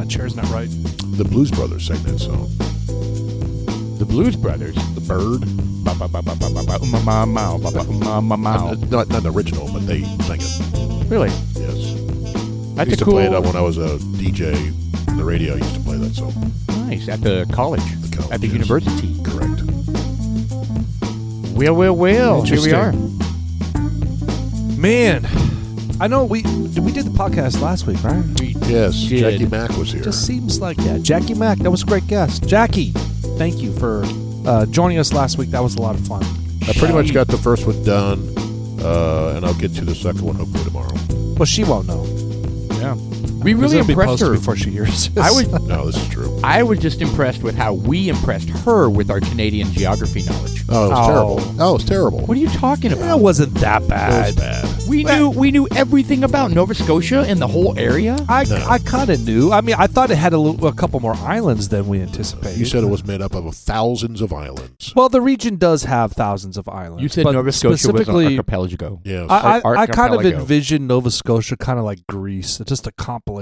My chair's not right. The Blues Brothers sang that song. The Blues Brothers. The Bird. Not an original, but they sang it. Really? Yes. I That's used a to play cool. it when I was a DJ on the radio. I used to play that song. Nice. At the college. At the yes. university. Correct. Well. Here we are. Man, I know we did the podcast last week, right? Yes, did. Jackie Mack was here. Just seems like Jackie Mack. That was a great guest. Jackie, thank you for joining us last week. That was a lot of fun. I pretty much got the first one done, and I'll get to the second one hopefully tomorrow. Well, she won't know. Yeah. We really It'll be impressed posted her. before she hears this. I was No, this is true. I was just impressed with how we impressed her with our Canadian geography knowledge. Oh, it was terrible. Oh, it's terrible. What are you talking That about? wasn't that It bad. was bad. We knew everything about Nova Scotia and the whole area. I kind of knew. I mean, I thought it had a couple more islands than we anticipated. You said it was made up of thousands of islands. Well, the region does have thusins of islands. You said but Nova Scotia was an specifically, archipelago. Yes. I kind of Archipelago. envisioned Nova Scotia kind of like Greece. It's just a compilation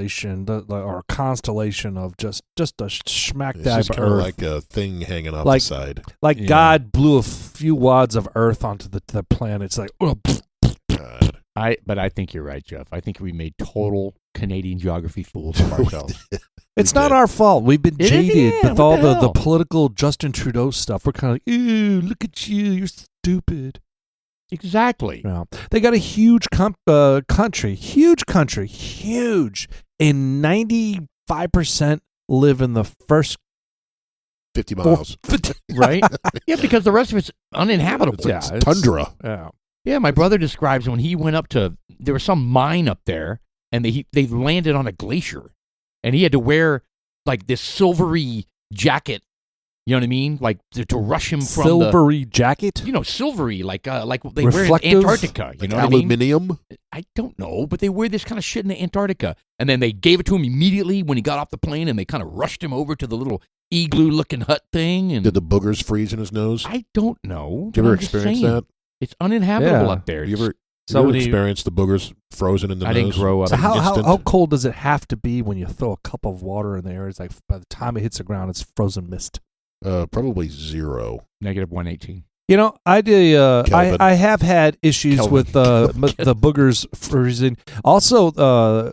or a constellation of just a smack It's dab just of kind of Earth. like a thing hanging off Like- the side. Like Yeah. God blew a few wads of Earth onto the planet. It's like, oh, God. But I think you're right, Jeff. I think we made total Canadian geography fools of ourselves. it's We not did. our fault. We've been It jaded isn't. with What all the the hell? political Justin Trudeau stuff. We're kind of like, ew, look at you. You're stupid. Exactly. Yeah. They got a huge country, huge, and 95% live in the first 50 miles. Right? Yeah, because the rest of it's uninhabitable. It's tundra. Yeah. Yeah, my brother describes when he went up to, there was some mine up there, and they landed on a glacier, and he had to wear like this silvery jacket. You know what I mean? Like to rush him from Silvery jacket. silvery, like they wear in Reflective? Antarctica. You know what I mean? Aluminium. I don't know, but they wear this kind of shit in the Antarctica, and then they gave it to him immediately when he got off the plane, and they kind of rushed him over to the little igloo-looking hut thing. And Did the boogers freeze in his nose? I don't know. Did you but ever I'm just experience saying, that? It's uninhabitable Yeah. up there. Have you ever, So you ever when you- experienced the boogers frozen in the I nose? didn't grow up. So how Instant. cold does it have to be when you throw a cup of water in the air? It's like by the time it hits the ground, it's frozen mist. Probably 0. Negative 118. You know, Kelvin. I have had issues Kelvin. with the boogers freezing. Also,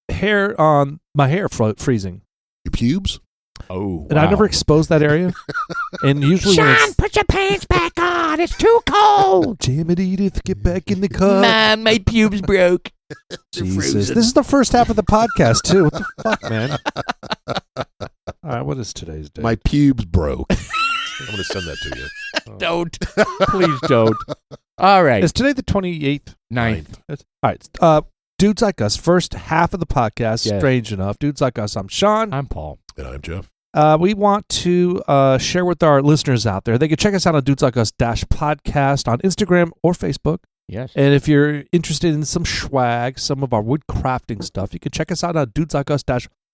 hair on my hair freezing, Your pubes? Oh, and I never exposed that area. And usually when it's put your pants back on. It's too cold. damn it, Edith, get back in the cup. Mom, my pubes broke. Jesus, this is the first half of the podcast too. What the fuck, man? All right, what is today's date? My pubes broke. I'm going to send that to you. Don't. Please don't. All right. Is today the 28th? Ninth. All right. Dudes Like Us, first half of the podcast, Yes. Strange Enough. Dudes Like Us, I'm Sean. I'm Paul. And I'm Jeff. We want to share with our listeners out there. They can check us out on Dudes Like Us -podcast on Instagram or Facebook. Yes. And if you're interested in some swag, some of our wood crafting stuff, you can check us out on Dudes Like Us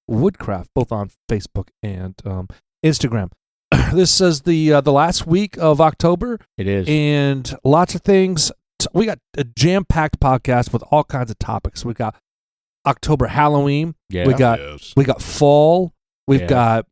-woodcraft, both on Facebook and Instagram. This is the last week of October, It is. and lots of things. We got a jam-packed podcast with all kinds of topics. We got October Halloween. Yeah. We got Yes. fall. We've Yeah. got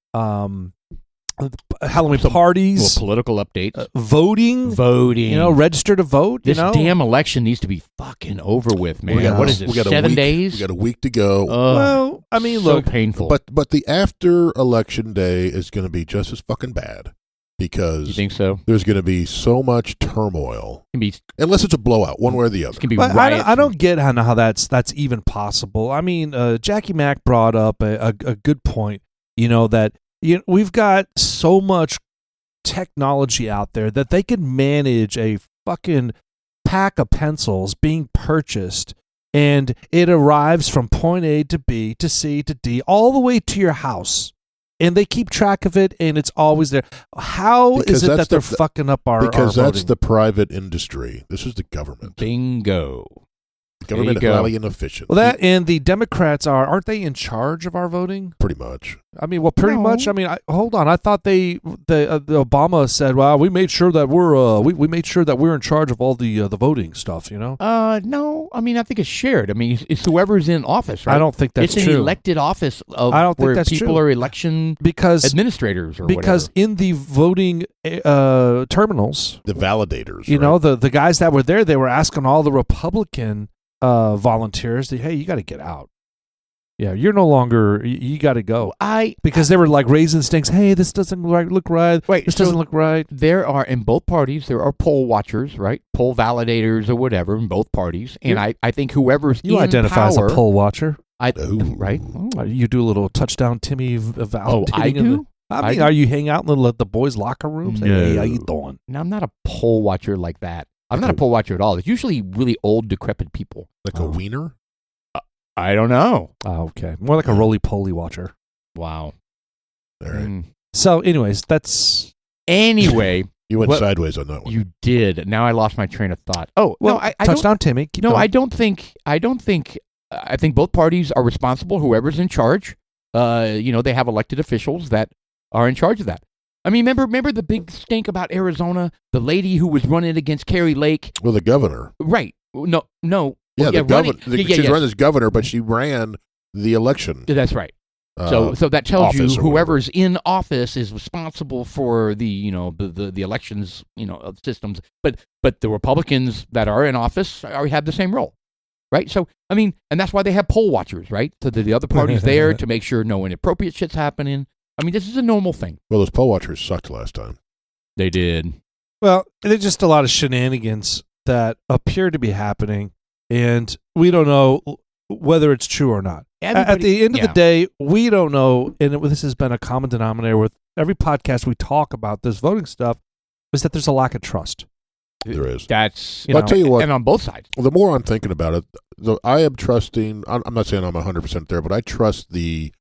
Halloween Some parties, political updates. voting. Voting. You know, register to vote. this you know? damn election needs to be fucking over with, man. We got- What is it? we got a 7 week. days? We got a week to go. Ugh, Well, I mean, so look, painful. But the after election day is going to be just as fucking bad because you think so? there's going to be so much turmoil. It can be. Unless it's a blowout, one way or the It other. can be but riots. I don't get how that's even possible. I mean, Jackie Mack brought up a good point. You know that we've got so much technology out there that they can manage a fucking pack of pencils being purchased, and it arrives from point A to B to C to D all the way to your house. And they keep track of it, and it's always there. How Because is it that's that they're the- fucking up our Because our that's voting? the private industry. This is the government. Bingo. Government go. highly inefficient. Well, that and the Democrats aren't they in charge of our voting? Pretty much. I mean, well, pretty No. much. I mean, hold on. I thought the Obama said, "Well, we made sure that we made sure that we're in charge of all the voting stuff." You know. No. I mean, I think it's shared. I mean, it's whoever's in office, right? I don't think that's it's true. an elected office of I don't think where that's people true. are election because administrators or because whatever. in the voting terminals, The validators. you right? know, the guys that were there, they were asking all the Republican volunteers, "Hey, you got to get out. Yeah, you're no longer. You got to go." Because they were like raising stakes. Hey, this doesn't look right. Wait, This so doesn't look right. There are, in both parties, there are poll watchers, right? Poll validators or whatever in both parties. And I think whoever's You in identify as power, a poll watcher. Ooh. right? You do a little touchdown Timmy validating. I do? I mean, do? are you hang out in the boys' locker rooms? No. Hey, how you doing? Now, I'm not a poll watcher like that. I'm not a poll watcher at all. It's usually really old, decrepit people. Like a wiener? I don't know. Oh, okay. More like a roly-poly watcher. Wow. All right. So, anyways, that's... Anyway, You went Well, sideways on that one. you did. Now I lost my train of thought. Oh, Well, no, I don't. touchdown Timmy. Keep No, going. I don't think. I think both parties are responsible. Whoever's in charge, they have elected officials that are in charge of that. I mean, remember the big stink about Arizona, the lady who was running against Carrie Lake, Well, the governor. right? No. Yeah, the governor. running- She's run as governor, but she ran the election. That's right. So that tells you office or whoever's in office is responsible for the the elections systems. But the Republicans that are in office have the same role, right? So I mean, and that's why they have poll watchers, right? So that the other party's there to make sure no inappropriate shit's happening. I mean, this is a normal thing. Well, those poll watchers sucked last time. They did. Well, there's just a lot of shenanigans that appear to be happening, and we don't know whether it's true or not. At the end of the day, we don't know, and this has been a common denominator with every podcast we talk about this voting stuff, is that there's a lack of trust. There is. That's I'll tell you what. and on both sides. Well, the more I'm thinking about it, I am trusting. I'm not saying I'm 100% there, but I trust the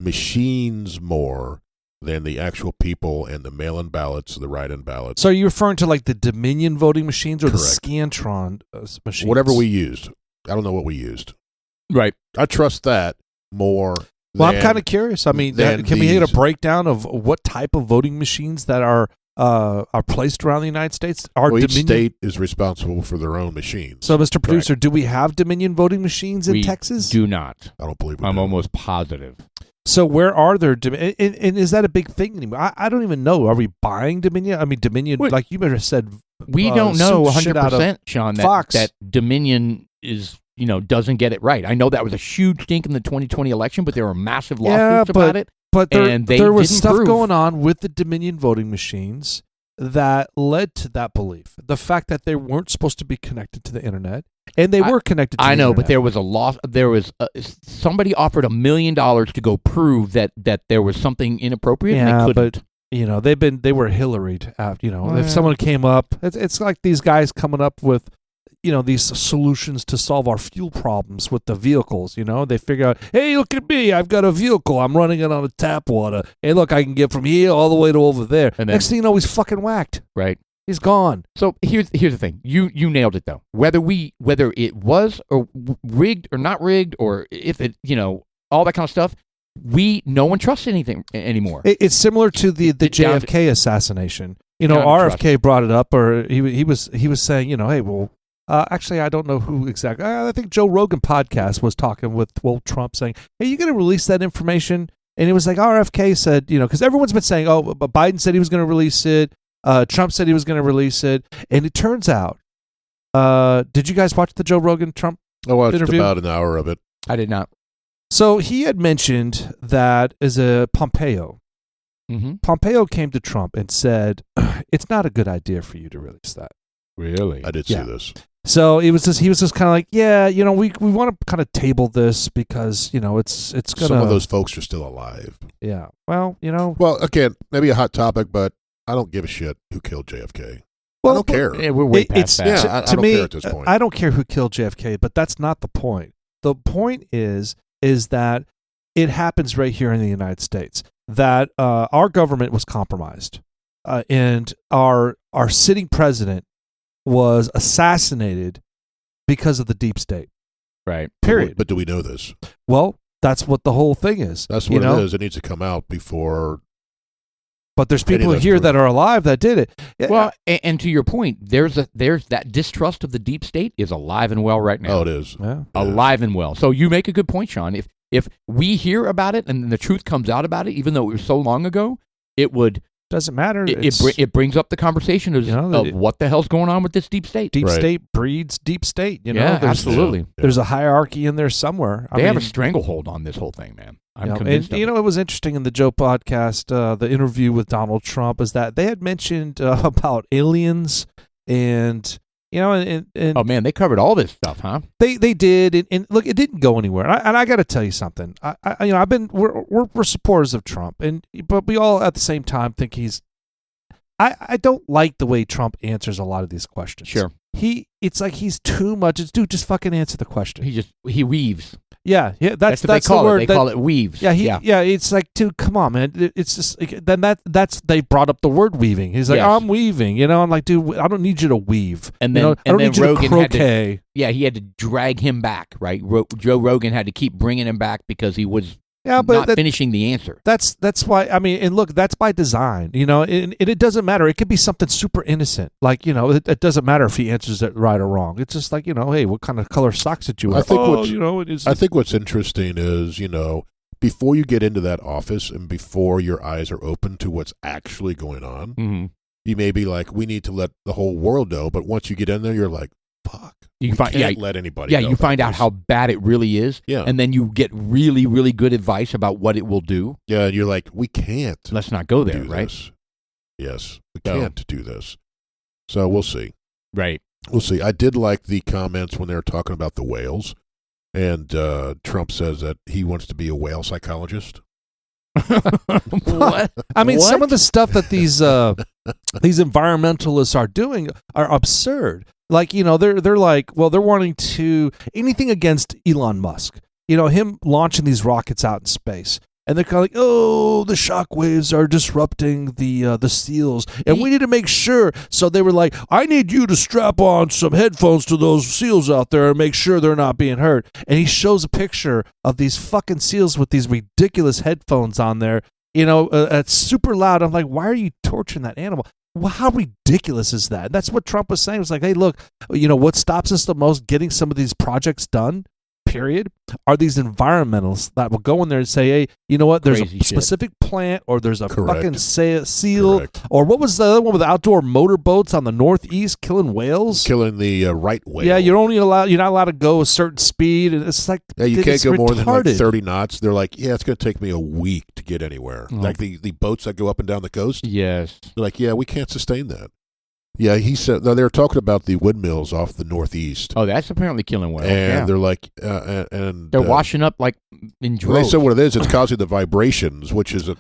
machines more than the actual people and the mail-in ballots, the write-in ballots. So are you referring to like the Dominion voting machines or Correct. the Scantron machines? Whatever we used. I don't know what we used. Right. I trust that more. Well, I'm than- kind of curious. I mean, than can we get a these. breakdown of what type of voting machines that are placed around the United States? Well, each state is responsible for their own machines. So, Mr. Producer, do we have Dominion voting machines in We Texas? do not. I don't believe we I'm do. almost positive. So where are there, and is that a big thing anymore? I don't even know. Are we buying Dominion? I mean, Dominion, Wait. like you better said, We don't know suit shit out of 100%, Sean, Fox. that Dominion is, doesn't get it right. I know that was a huge stink in the 2020 election, but there were massive lawsuits about it. But And they there was didn't stuff prove. going on with the Dominion voting machines that led to that belief. The fact that they weren't supposed to be connected to the internet, and they were connected to the I know, internet. but there was a loss. There was somebody offered $1 million to go prove that there was something inappropriate. and Yeah, they couldn't. but they were Hillaried. Well, If someone came up, it's like these guys coming up with, these solutions to solve our fuel problems with the vehicles. They figure out, hey, look at me, I've got a vehicle, I'm running it on a tap water. Hey, look, I can get from here all the way to over there. And then- Next thing you know, he's fucking whacked. Right. He's gone. So here's the thing. You nailed it though. Whether it was or rigged or not rigged, or if it all that kind of stuff, no one trusts anything anymore. It's similar to the Down to- JFK assassination. Down to RFK brought it up, or he was saying, hey, well, actually, I don't know who exactly. I think Joe Rogan podcast was talking with Trump, saying, hey, you going to release that information? And it was like RFK said, because everyone's been saying, oh, but Biden said he was going to release it. Trump said he was going to release it, and it turns out. Did you guys watch the Joe Rogan Trump? I watched interview? about an hour of it. I did not. So he had mentioned that as a Pompeo. Mm-hmm. Pompeo came to Trump and said, it's not a good idea for you to release that. Really? I did Yeah. see this. So he was just kind of like, yeah, we want to kind of table this because, it's going to. Some of those folks are still alive. Yeah. Well, Well, again, maybe a hot topic, but I don't give a shit who killed JFK. well, I don't care. Yeah, we're way It's past that. Yeah, I to don't me, care at this point. I don't care who killed JFK, but that's not the point. The point is that it happens right here in the United States that our government was compromised, and our sitting president was assassinated because of the deep state. Right. Period. But do we know this? Well, that's what the whole thing is. That's what it is. It needs to come out before. But there's people here that are alive that did it. Well, and to your point, there's that distrust of the deep state is alive and well right now. Oh, it is. Yeah. Alive and well. So you make a good point, Sean. If we hear about it and the truth comes out about it, even though it was so long ago, it would. Doesn't matter. It brings up the conversation of what the hell's going on with this deep state. Deep state breeds deep state. Yeah, absolutely. There's a hierarchy in there somewhere. They have a stranglehold on this whole thing, man. I'm convinced. And it was interesting in the Joe podcast, the interview with Donald Trump, is that they had mentioned about aliens and. And oh man, they covered all this stuff, huh? They did, and look, it didn't go anywhere. And I got to tell you something. We're supporters of Trump, but we all at the same time think he's. I don't like the way Trump answers a lot of these questions. Sure, it's like he's too much. Dude, just fucking answer the question. He weaves. Yeah, that's what they call the word. They call it weaves. Yeah, it's like, dude, come on, man. It's just then that's they brought up the word weaving. He's like, yes. I'm weaving. I'm like, dude, I don't need you to weave. And then I don't need you Rogan to croquet. he had to drag him back, right? Joe Rogan had to keep bringing him back because he was not finishing the answer. That's why. I mean, and look, that's by design. And it doesn't matter. It could be something super innocent, like it doesn't matter if he answers it right or wrong. It's just like hey, what kind of color socks did you wear? I think what's interesting is before you get into that office and before your eyes are open to what's actually going on, mm-hmm. you may be like, we need to let the whole world know. But once you get in there, you're like, fuck. You can't let anybody. Yeah, you find out how bad it really is. Yeah, and then you get really, really good advice about what it will do. Yeah, and you're like, we can't. Let's not go there, right? This. Yes, we can't do this. So we'll see. Right. We'll see. I did like the comments when they were talking about the whales, and Trump says that he wants to be a whale psychologist. What? I mean, what? Some of the stuff that these environmentalists are doing are absurd. Like, they're like, well, they're wanting to anything against Elon Musk. Him launching these rockets out in space. And they're kind of like, oh, the shock waves are disrupting the seals, and we need to make sure. So they were like, I need you to strap on some headphones to those seals out there and make sure they're not being hurt. And he shows a picture of these fucking seals with these ridiculous headphones on there. It's super loud. I'm like, why are you torturing that animal? Well, how ridiculous is that? That's what Trump was saying. It was like, hey, look, what stops us the most getting some of these projects done, period, are these environmentalists that will go in there and say, hey, you know what, there's Crazy a specific plant or there's a Correct. fucking seal. Correct. Or what was the other one with the outdoor motorboats on the Northeast killing whales? Killing the right whale. Yeah, you're not allowed to go a certain speed. And it's like, yeah, you can't go more than like retarded. 30 knots. They're like, yeah, it's going to take me a week to get anywhere. Oh. Like the boats that go up and down the coast. Yes. They're like, yeah, we can't sustain that. Yeah, he said. No, they were talking about the windmills off the Northeast. Oh, that's apparently killing whales. And they're like, and they're washing up like in droves. They said what it is. It's causing the vibrations, which is a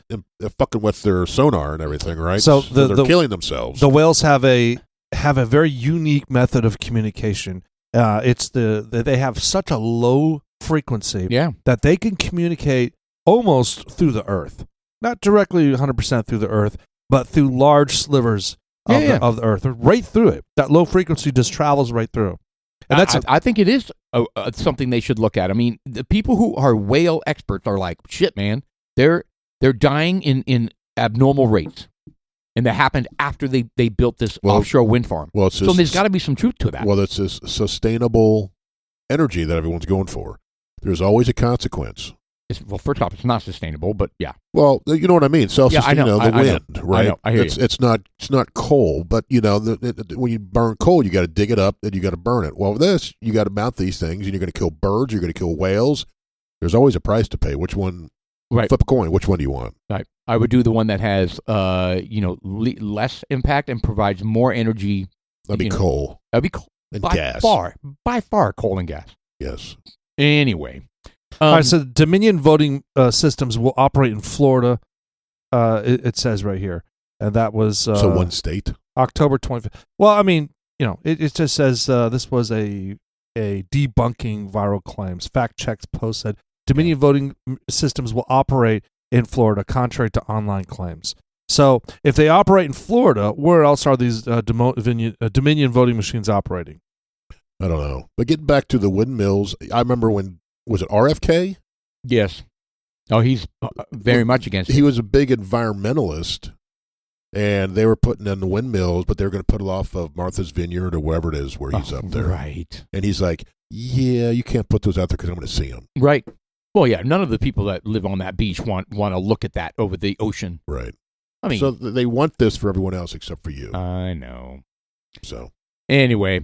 fucking with their sonar and everything, right? So they're killing themselves. The whales have a very unique method of communication. They have such a low frequency that they can communicate almost through the earth, not directly 100% through the earth, but through large slivers of the earth, right through it. That low frequency just travels right through. And I think it is something they should look at. I mean, the people who are whale experts are like, shit, man, they're dying in abnormal rates. And that happened after they built this offshore wind farm. Well, so there's got to be some truth to that. Well, it's this sustainable energy that everyone's going for. There's always a consequence. Well, first off, it's not sustainable, but yeah. Well, you know what I mean. I know. The wind, right? I know. I hear you. It's not coal, but when you burn coal, you got to dig it up and you got to burn it. Well, this you got to mount these things, and you're going to kill birds, you're going to kill whales. There's always a price to pay. Which one? Right. Flip a coin. Which one do you want? Right. I would do the one that has, less impact and provides more energy. That'd be coal. That'd be coal. And by far, coal and gas. Yes. Anyway. All right, so Dominion voting systems will operate in Florida. It says right here, and that was so one state, October 25th. Well, I mean, it just says this was a debunking viral claims. Fact checks post said Dominion voting systems will operate in Florida, contrary to online claims. So, if they operate in Florida, where else are these Dominion voting machines operating? I don't know. But getting back to the windmills, I remember when, was it RFK? Yes. Oh, he's very much against it. He was a big environmentalist, and they were putting in the windmills, but they were going to put it off of Martha's Vineyard or wherever it is where he's up there. Right. And he's like, yeah, you can't put those out there because I'm going to see them. Right. Well, yeah, none of the people that live on that beach want to look at that over the ocean. Right. I mean, so they want this for everyone else except for you. I know. So anyway,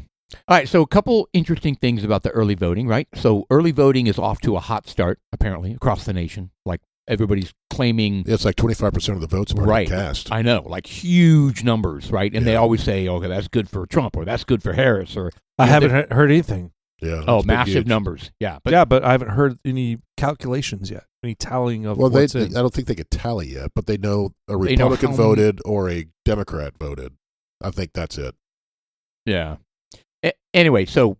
all right. So a couple interesting things about the early voting, right? So early voting is off to a hot start, apparently, across the nation. Like everybody's claiming. It's like 25% of the votes have already cast. I know, like huge numbers, right? And they always say, okay, that's good for Trump or that's good for Harris. Or I haven't heard anything. Yeah. Oh, massive numbers. Yeah. But I haven't heard any calculations yet, any tallying of what's in. I don't think they could tally yet, but they know a Republican voted or a Democrat voted. I think that's it. Yeah. Anyway, so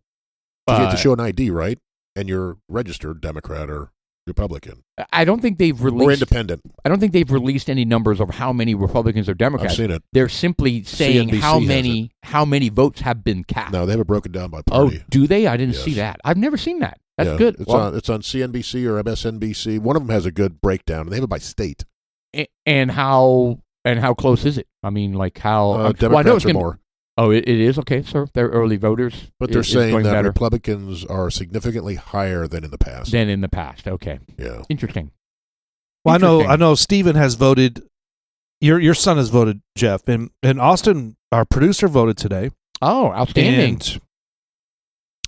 you have to show an ID, right? And you're registered Democrat or Republican. I don't think they've released or independent. I don't think they've released any numbers of how many Republicans or Democrats. I've seen it. They're simply saying CNBC how many votes have been cast. No, they have it broken down by party. Oh, do they? I didn't see that. I've never seen that. That's good. It's on CNBC or MSNBC. One of them has a good breakdown, and they have it by state. And how close is it? I mean, like how Democrats are more. Oh, it is? Okay, so they're early voters. But they're saying that Republicans are significantly higher than in the past. Okay. Yeah. Interesting. Well, I know Steven has voted. Your son has voted, Jeff. And Austin, our producer, voted today. Oh, outstanding. And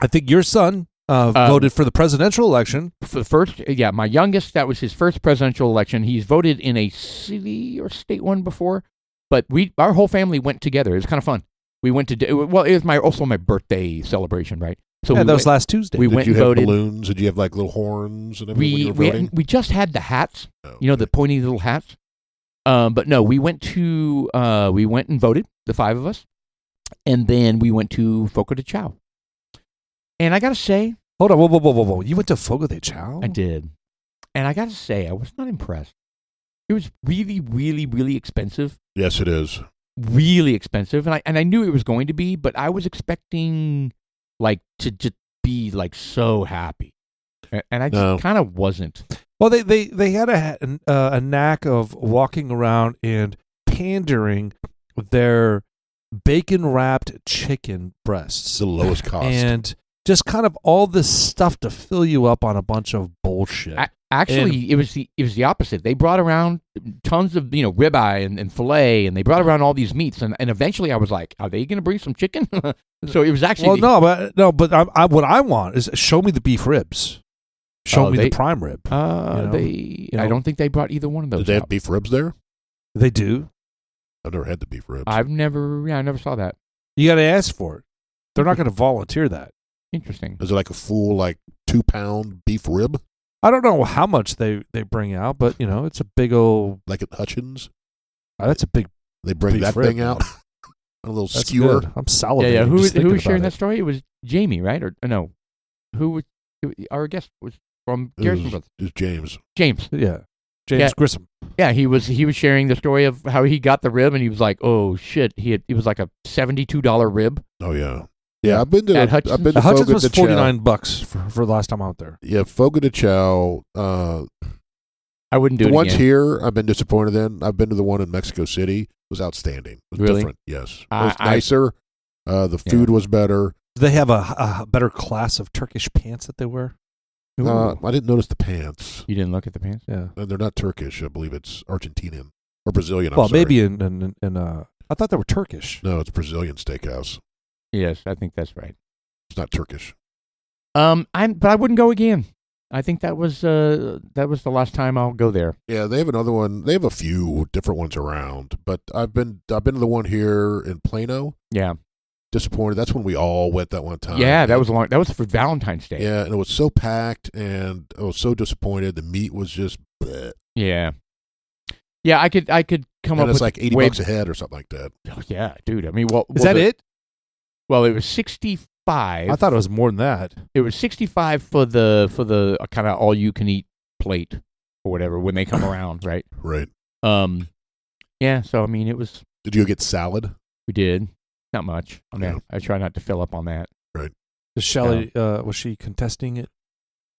I think your son voted for the presidential election. For the first, my youngest, that was his first presidential election. He's voted in a city or state one before. But our whole family went together. It was kind of fun. We went to, it was also my birthday celebration, right? So that was last Tuesday. Did you have balloons? Did you have like little horns and everything when you were voting? We just had the hats, okay. The pointy little hats. But no, we went and voted, the five of us, and then we went to Fogo de Chao. And I got to say, hold on, whoa! You went to Fogo de Chao? I did, and I got to say, I was not impressed. It was really, really, really expensive. Yes, it is. Really expensive, and I knew it was going to be, but I was expecting like to just be like so happy, and I just kind of wasn't. Well, they had a knack of walking around and pandering their bacon wrapped chicken breasts, the lowest cost, and just kind of all this stuff to fill you up on a bunch of bullshit. Actually, it was the opposite. They brought around tons of ribeye and fillet, and they brought around all these meats, and eventually I was like, are they going to bring some chicken? So it was actually but what I want is show me the beef ribs, show me the prime rib. I don't think they brought either one of those. Did they have beef ribs there? They do. I've never had the beef ribs. I never saw that. You got to ask for it. They're not going to volunteer that. Interesting. Is it like a full 2-pound beef rib? I don't know how much they bring out, but it's a big old like at Hutchins. That's a big. They bring that rib, thing out on a little that's skewer. Good. I'm salivating. Yeah. Who was sharing that that story? It was Jamie, right? Or no? Who was our guest? Was from Garrison Brothers? It was James. James. Yeah. James Grissom. Yeah, he was sharing the story of how he got the rib, and he was like, "Oh shit!" It was like a $72 rib. Oh yeah. Yeah, I've been to Hutchins. I've been to Hutchins Fogo was de Chao. $49 for the last time out there. Yeah, Fogo de Chao. I wouldn't do the it ones again. here I've been disappointed in. I've been to the one in Mexico City. It was outstanding. It was Really? different. Yes. It was nicer. The food was better. Do they have a better class of Turkish pants that they wear? I didn't notice the pants. You didn't look at the pants? Yeah. They're not Turkish. I believe it's Argentinian or Brazilian. Well, I'm sorry. maybe in I thought they were Turkish. No, it's Brazilian steakhouse. Yes, I think that's right. It's not Turkish. But I wouldn't go again. I think that was the last time I'll go there. Yeah, they have another one. They have a few different ones around, but I've been to the one here in Plano. Yeah. Disappointed. That's when we all went that one time. Yeah, that was long. That was for Valentine's Day. Yeah, and it was so packed, and I was so disappointed. The meat was just bleh. Yeah. Yeah, I could come and up it's with like $80 a head or something like that. Oh, yeah, dude. I mean, well, Is that it? Well, it was 65. I thought it was more than that. It was 65 for the kind of all you can eat plate or whatever when they come around, right? Right. Yeah, so I mean it was. Did you get salad? We did. Not much. I mean, Yeah. I try not to fill up on that. Right. Is Shelley, was she contesting it?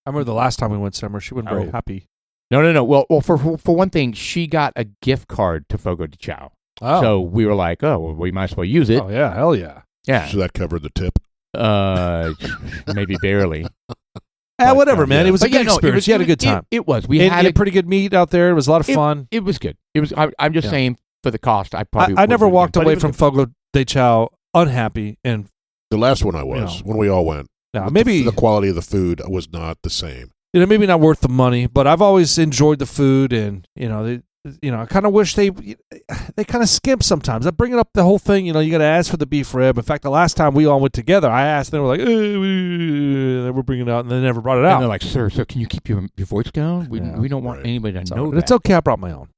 I remember the last time we went somewhere, she wasn't very happy. No. Well, for one thing, she got a gift card to Fogo de Chao. Oh. So we were like, we might as well use it. Oh, yeah, hell yeah. Yeah. So that covered the tip? Maybe barely. Whatever, man. It was a good experience. You had a good time. It was. We had a pretty good meet out there. It was a lot of fun. It was good. It was. I'm just saying, for the cost, I never walked away from Fogo de Chao unhappy. And the last one I was, when we all went. Maybe the quality of the food was not the same. Maybe not worth the money, but I've always enjoyed the food, and I kind of wish they kind of skimp sometimes. I'm bringing up the whole thing. You got to ask for the beef rib. In fact, the last time we all went together, I asked, and they were like, they were bringing it out, and they never brought it out. And they're like, sir, can you keep your voice down? We don't want anybody to know that. It's okay. I brought my own.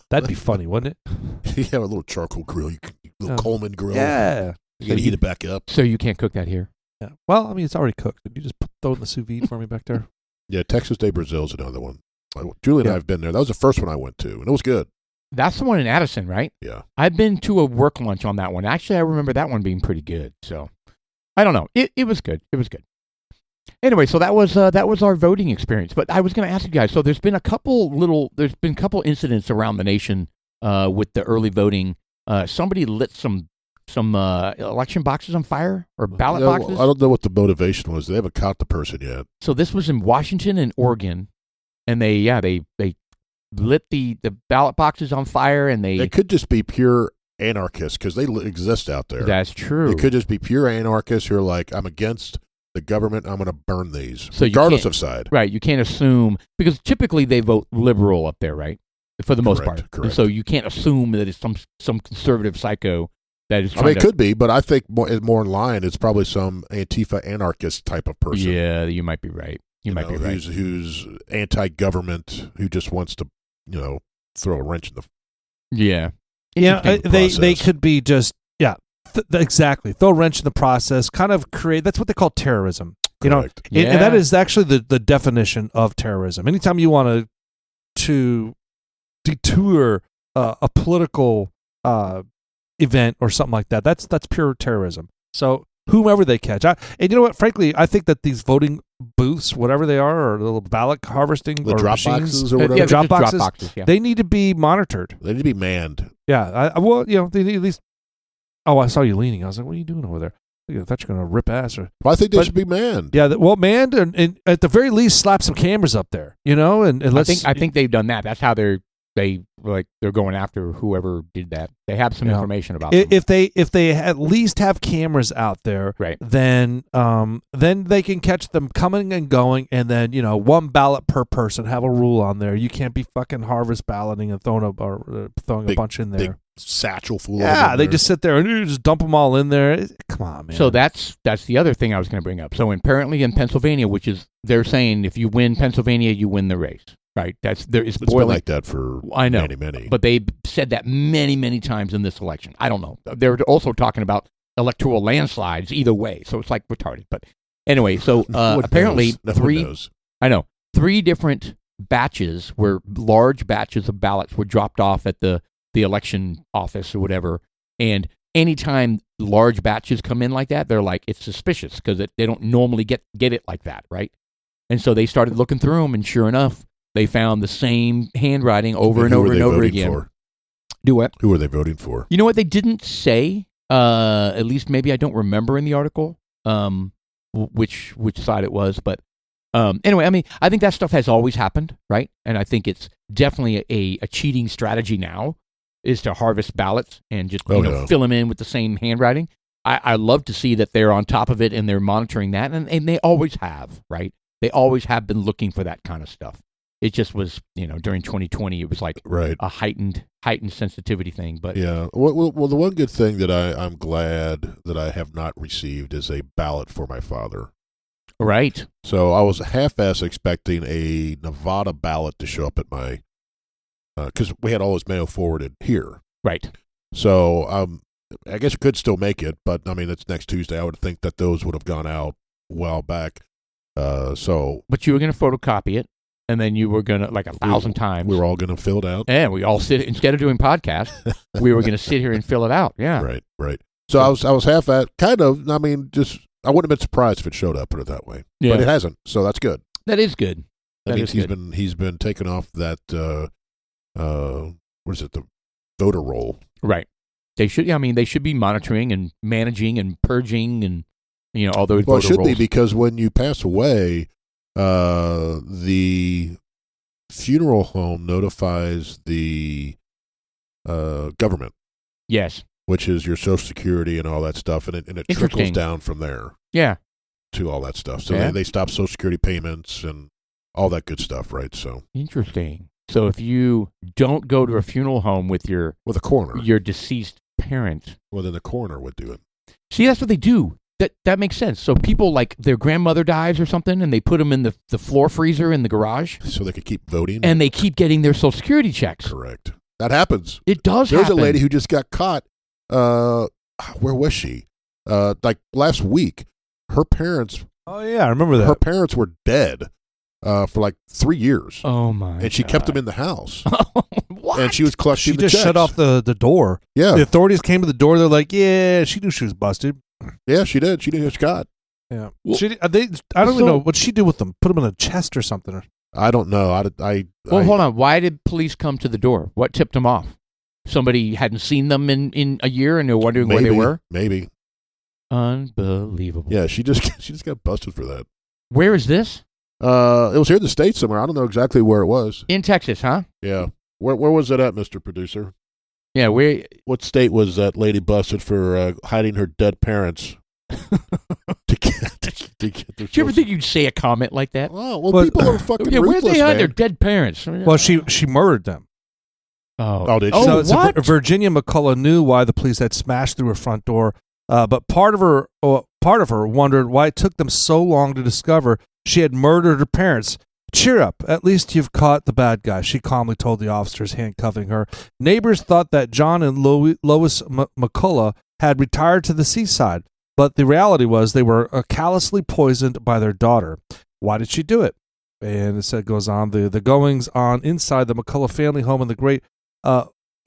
That'd be funny, wouldn't it? You have a little charcoal grill, little Coleman grill. Yeah. You got to heat it back up. So you can't cook that here? Yeah. Well, I mean, it's already cooked. Could you just throw it in the sous vide for me back there? Yeah, Texas de Brazil's another one. Julie and I have been there. That was the first one I went to, and it was good. That's the one in Addison, right? Yeah. I've been to a work lunch on that one. Actually, I remember that one being pretty good. So, I don't know. It was good. It was good. Anyway, so that was our voting experience. But I was going to ask you guys. So there's been a couple incidents around the nation with the early voting. Somebody lit some election boxes on fire or ballot boxes. I don't know what the motivation was. They haven't caught the person yet. So this was in Washington and Oregon, and they lit the ballot boxes on fire, and they could just be pure anarchists because they exist out there. That's true. It could just be pure anarchists who are like, I'm against the government. I'm going to burn these, regardless of side. Right. You can't assume, because typically they vote liberal up there, right? For the most part. Correct. So you can't assume that it's some conservative psycho that is. It could be, but I think more in line. It's probably some Antifa anarchist type of person. Yeah, you might be right. You might be right. Who's anti-government, who just wants to, throw a wrench in the. Yeah. Yeah, they could be just exactly, throw a wrench in the process, kind of create. That's what they call terrorism. Correct. And that is actually the definition of terrorism. Anytime you want to detour a political event or something like that, that's pure terrorism. So whomever they catch, and you know what? Frankly, I think that these voting booths, whatever they are, or little ballot harvesting, the or drop machines, boxes or whatever, drop boxes, they need to be monitored. They need to be manned. Yeah, they need at least. Oh, I saw you leaning. I was like, "What are you doing over there?" I thought you're going to rip ass. Well, I think they should be manned. Yeah, manned, and at the very least, slap some cameras up there. And let's. I think they've done that. That's how they're going after whoever did that. They have some information about them. If they at least have cameras out there, right, then they can catch them coming and going, and then one ballot per person. Have a rule on there. You can't be fucking harvest balloting and throwing a bunch in there. Big satchel full. Yeah, they just sit there and you just dump them all in there. Come on, man. So that's the other thing I was going to bring up. So apparently in Pennsylvania, which is they're saying if you win Pennsylvania, you win the race. Right, it's boiling. Been like that for many. But they said that many times in this election. I don't know. They're also talking about electoral landslides either way, so it's like retarded. But anyway, so apparently three different batches, large batches of ballots were dropped off at the election office or whatever. And anytime large batches come in like that, they're like, it's suspicious because they don't normally get it like that, right? And so they started looking through them, and sure enough, they found the same handwriting over and over and over again. For? Do what? Who are they voting for? You know what? They didn't say. At least maybe I don't remember in the article which side it was. But anyway, I mean, I think that stuff has always happened, right? And I think it's definitely a cheating strategy now is to harvest ballots and just fill them in with the same handwriting. I love to see that they're on top of it and they're monitoring that, and they always have, right? They always have been looking for that kind of stuff. It just was, during 2020, it was like a heightened sensitivity thing. But yeah, well, the one good thing that I'm glad that I have not received is a ballot for my father. Right. So I was half-ass expecting a Nevada ballot to show up at my, because we had all his mail forwarded here. Right. So I guess it could still make it, but I mean, it's next Tuesday. I would think that those would have gone out a while back. But you were going to photocopy it. And then you were going to, 1,000 times. We were all going to fill it out. And we all instead of doing podcasts, we were going to sit here and fill it out. Yeah. Right. So I was half at kind of. I mean, just I wouldn't have been surprised if it showed up. Put it that way. Yeah. But it hasn't. So that's good. That is good. That means is good. he's been taken off that what is it, the voter roll. Right. They should. I mean, they should be monitoring and managing and purging and all those. Well, it voter should be rolls. because when you pass away, the funeral home notifies the government, Yes. which is your Social Security and all that stuff, and it trickles Interesting. down from there Yeah. to all that stuff. So Yeah. they stop Social Security payments and all that good stuff, right? So Interesting. So if you don't go to a funeral home with your with a coroner, deceased parent, well, then the coroner would do it. see, that's what they do. That makes sense. So people, like, their grandmother dies or something, and they put them in the floor freezer in the garage, So they could keep voting. and they keep getting their Social Security checks. Correct. That happens. It does There's happen. a lady who just got caught. Where was she? Like last week, her parents Oh yeah, I remember that. her parents were dead for like 3 years, Oh, my and she kept them God. in the house, What? and she was collecting She the just checks. shut off the door. Yeah, The authorities came to the door. They're like, "Yeah, she knew she was busted." yeah, she did. She knew she got. Yeah, Well, I don't even know what she did with them. Put them in a chest or something. I don't know. Well, hold on. Why did police come to the door? What tipped them off? Somebody hadn't seen them in a year, and they're wondering where they were? Maybe. Unbelievable. Yeah, she just got busted for that. Where is this? It was here in the States somewhere. I don't know exactly where it was. In Texas, huh? Yeah. Where was it at, Mr. Producer? Yeah, where? What state was that lady busted for hiding her dead parents? to get their Did you ever think you'd say a comment like that? Oh, well, But- people are fucking Yeah, where'd ruthless, they hide man. their dead parents? Well, she murdered them. Oh, did she? So what? Virginia McCullough knew why the police had smashed through her front door, but part of her wondered why it took them so long to discover she had murdered her parents. "Cheer up. At least you've caught the bad guy," she calmly told the officers handcuffing her. Neighbors thought that John and Lois McCullough had retired to the seaside, but the reality was they were callously poisoned by their daughter. Why did she do it? And it goes on, the goings on inside the McCullough family home in the Great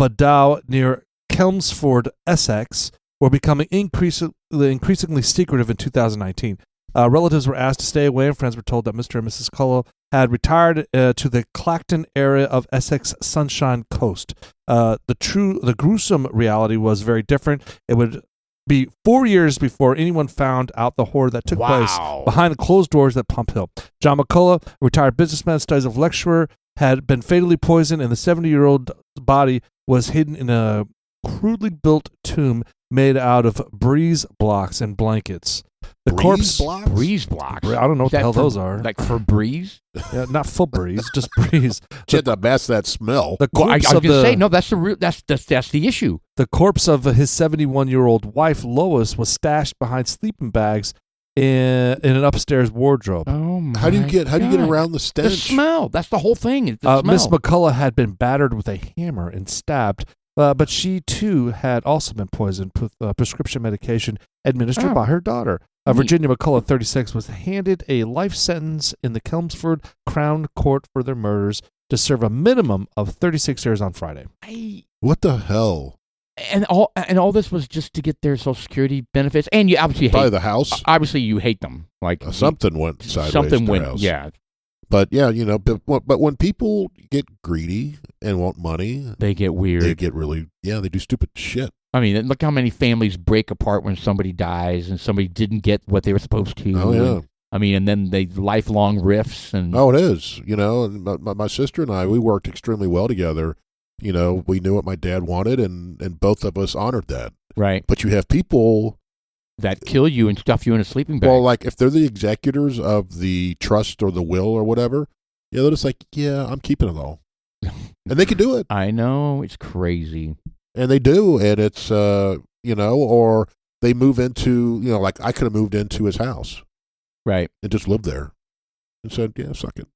Badow near Chelmsford, Essex, were becoming increasingly secretive in 2019. Relatives were asked to stay away, and friends were told that Mr. and Mrs. Cullough had retired to the Clacton area of Essex Sunshine Coast. The gruesome reality was very different. It would be 4 years before anyone found out the horror that took place behind the closed doors at Pump Hill. John McCullough, a retired businessman, studies of lecturer, had been fatally poisoned, and the 70-year-old body was hidden in a crudely built tomb made out of breeze blocks and blankets. The corpse, Breeze blocks. I don't know what the hell those are. Like for breeze? Yeah, not full breeze, just breeze. She had to mask that smell. The Well, I corpse was of going to the say, no, that's the issue. the corpse of his 71-year-old wife Lois was stashed behind sleeping bags in an upstairs wardrobe. Oh my! How do you get God. around the stench? The smell. That's the whole thing. It's the smell. Miss McCullough had been battered with a hammer and stabbed, but she too had also been poisoned with prescription medication administered Oh. by her daughter. Neat. Virginia McCullough, 36, was handed a life sentence in the Chelmsford Crown Court for their murders to serve a minimum of 36 years on Friday. What the hell? And all this was just to get their Social Security benefits, and you obviously By hate. the house? Obviously, you hate them. Like Something went sideways something in their went. house. Yeah, But yeah, but when people get greedy and want money, they get weird. they get really, they do stupid shit. I mean, look how many families break apart when somebody dies and somebody didn't get what they were supposed to. Oh, yeah. I mean, and then they lifelong rifts and Oh, it is. And my sister and I, we worked extremely well together. We knew what my dad wanted, and both of us honored that. right But you have people, that kill you and stuff you in a sleeping bag. well, like if they're the executors of the trust or the will or whatever, they're just like, I'm keeping it all. And they can do it. I know, it's crazy. And they do. And it's, or they move into, like I could have moved into his house Right. and just lived there and said, suck it.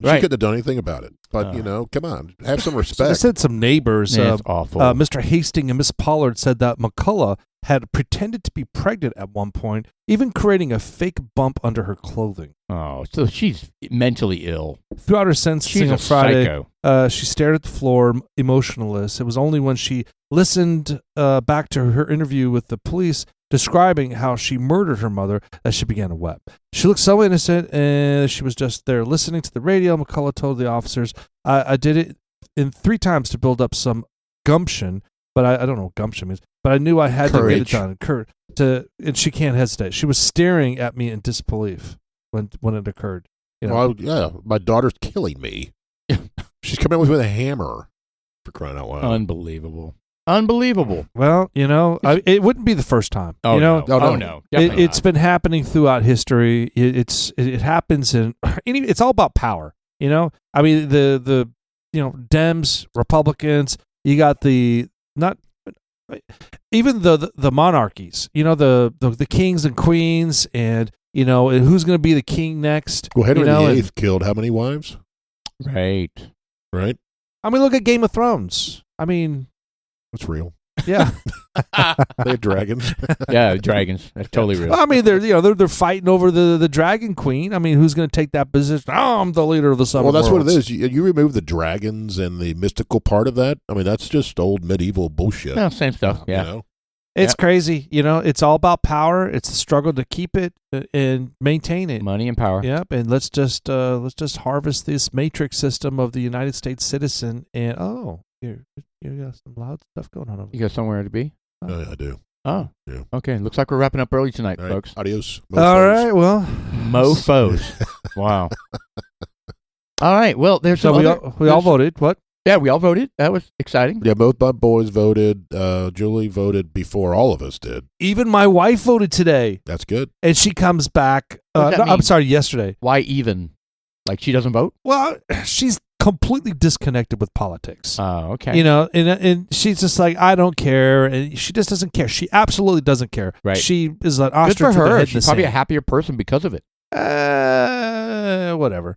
She Right. couldn't have done anything about it. But, come on. Have some They respect. said some neighbors, Yeah, it's awful. Mr. Hastings and Miss Pollard, said that McCullough had pretended to be pregnant at one point, even creating a fake bump under her clothing. Oh, so she's mentally ill. Throughout her sentencing She's a on Friday, psycho. she stared at the floor, emotionless. It was only when she listened back to her interview with the police describing how she murdered her mother that she began to weep. She looked so innocent, and she was just there listening to the radio. McCullough told the officers, I did it in 3 times to build up some gumption, but I don't know what gumption means, but I knew I had to get it done. And she can't hesitate. She was staring at me in disbelief when it occurred. Well, yeah, my daughter's killing me. She's coming with a hammer, for crying out loud. Unbelievable. Well, it wouldn't be the first time. Oh, no. No. No. It's been happening throughout history. It happens it's all about power. I mean the Dems, Republicans. You got not even the monarchies. The kings and queens, and who's going to be the king next. Well, Henry VIII killed how many wives? Right. I mean, look at Game of Thrones. I mean, it's real. Yeah. They have dragons. Yeah, dragons. That's totally real. I mean, they're fighting over the dragon queen. I mean, who's going to take that position? Oh, I'm the leader of the Seven Well, that's Worlds. what it is. You remove the dragons and the mystical part of that. I mean, that's just old medieval bullshit. No, same stuff. Yeah. It's crazy. It's all about power. It's the struggle to keep it and maintain it. Money and power. Yep. And let's just harvest this matrix system of the United States citizen. And you got some loud stuff going on over You got somewhere to be? I do. Oh. Yeah. Okay. Looks like we're wrapping up early tonight, All right. folks. Adios. All right. Well, Mofos. Wow. All right. Well, there's so some we all voted. What? Yeah, we all voted. That was exciting. Yeah, both my boys voted. Julie voted before all of us did. Even my wife voted today, That's good. and she comes back. What does that I'm mean? sorry, yesterday. Why even? Like she doesn't vote? Well, she's completely disconnected with politics. Oh, okay. And she's just like, I don't care, and she just doesn't care. She absolutely doesn't care. Right. She is an Good ostrich for with her her. head in She's the probably a sand. happier person because of it. Whatever,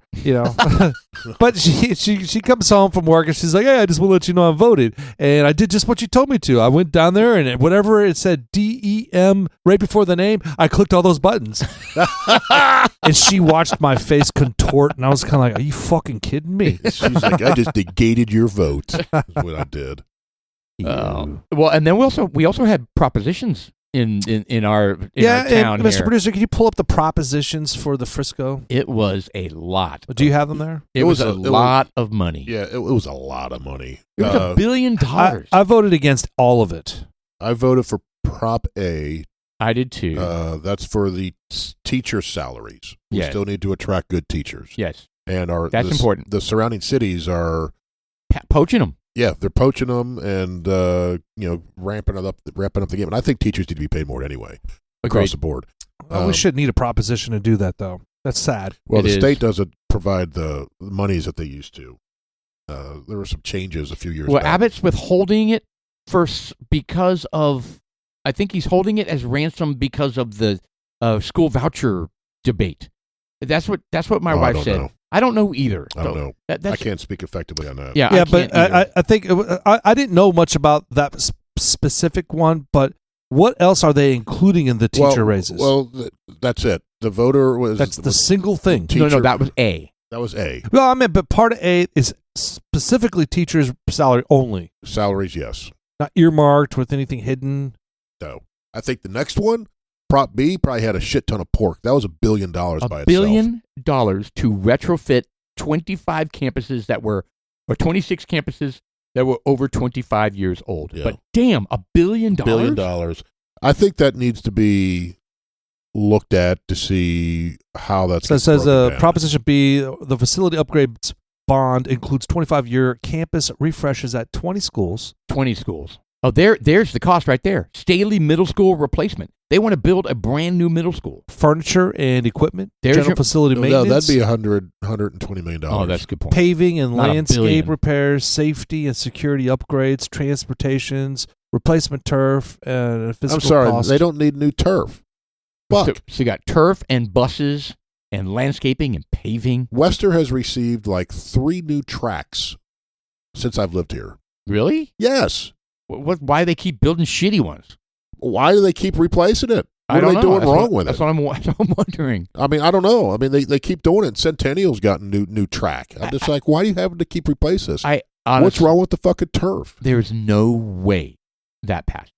But she comes home from work and she's like, hey, I just want to let you know I voted, and I did just what you told me to. I went down there and whatever it said DEM right before the name, I clicked all those buttons. And she watched my face contort, and I was kind of like, are you fucking kidding me? She's like, I just negated your vote. That's what I did. Well, and then we also had propositions in our town and Mr. here. Producer, can you pull up the propositions for the Frisco? It was a lot. Do you have them there? It was a lot of money. Yeah, it was a lot of money. It was $1 billion. I voted against all of it. I voted for Prop A. I did too. That's for the teacher salaries. We Yes. still need to attract good teachers. Yes. And That's important. The surrounding cities are, Poaching them. yeah, they're poaching them and ramping up the game. And I think teachers need to be paid more anyway across the board. We should need a proposition to do that, though. That's sad. Well, the It state is. doesn't provide the monies that they used to. There were some changes a few years Well, back. Abbott's withholding it because of, I think he's holding it as ransom because of the school voucher debate. That's what my wife I don't said. know. I don't know either. I don't know. I That's, can't speak effectively on that. Yeah, Yeah, I but can't either. I think I didn't know much about that specific one, but what else are they including in the teacher raises? Well, that's it. The voter That's the single thing. no, that was A. That was A. Well, I mean, but part of A is specifically teachers' salary only, Salaries, yes. not earmarked with anything hidden. No. I think the next one, Prop B, probably had a shit ton of pork. That was $1 billion by itself. $1 billion to retrofit 25 campuses or 26 campuses that were over 25 years old. Yeah. But damn, $1 billion? $1 billion. I think that needs to be looked at to see how that's So it says broken down. Proposition B, the facility upgrades bond includes 25-year campus refreshes at 20 schools. 20 schools. Oh, there's the cost right there. Staley Middle School replacement. They want to build a brand new middle school. Furniture and equipment, There's general your- facility No, maintenance. that'd be $120 million. Oh, that's a good point. Paving and Not $1 landscape billion. repairs, safety and security upgrades, transportations, replacement turf, and physical I'm sorry, cost. they don't need new turf. So, Fuck. so you got turf and buses and landscaping and paving. Wester has received like 3 new tracks since I've lived here. Really? Yes. Why do they keep building shitty ones? Why do they keep replacing it? What are they doing wrong with it? That's what I'm wondering. I mean, I don't know. I mean, they keep doing it. Centennial's got a new track. I'm just like, why are you having to keep replace this? What's wrong with the fucking turf? There's no way that passes.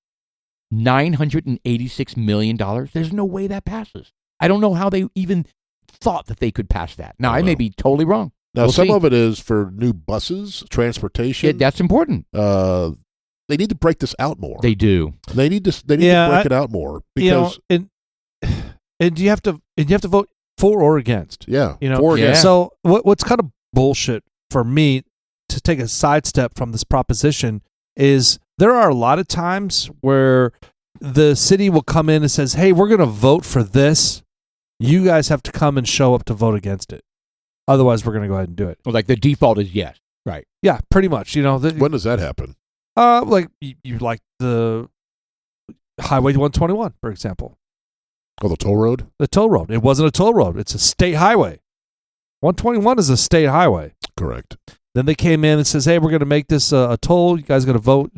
$986 million. There's no way that passes. I don't know how they even thought that they could pass that. Now, I may be totally wrong. Now, We'll some see. of it is for new buses, transportation. Yeah, that's important. They need to break this out more. They do. They need to break it out more because and you have to vote for or against. Yeah, for against. So what's kind of bullshit for me to take a sidestep from this proposition is there are a lot of times where the city will come in and says, "Hey, we're going to vote for this. You guys have to come and show up to vote against it. Otherwise, we're going to go ahead and do it." Well, like the default is yes. Right. Yeah, pretty much. When does that happen? Like you like the Highway 121, for example. Oh, the toll road? The toll road. It wasn't a toll road. It's a state highway. 121 is a state highway. Correct. Then they came in and says, "Hey, we're going to make this a toll. You guys got to vote.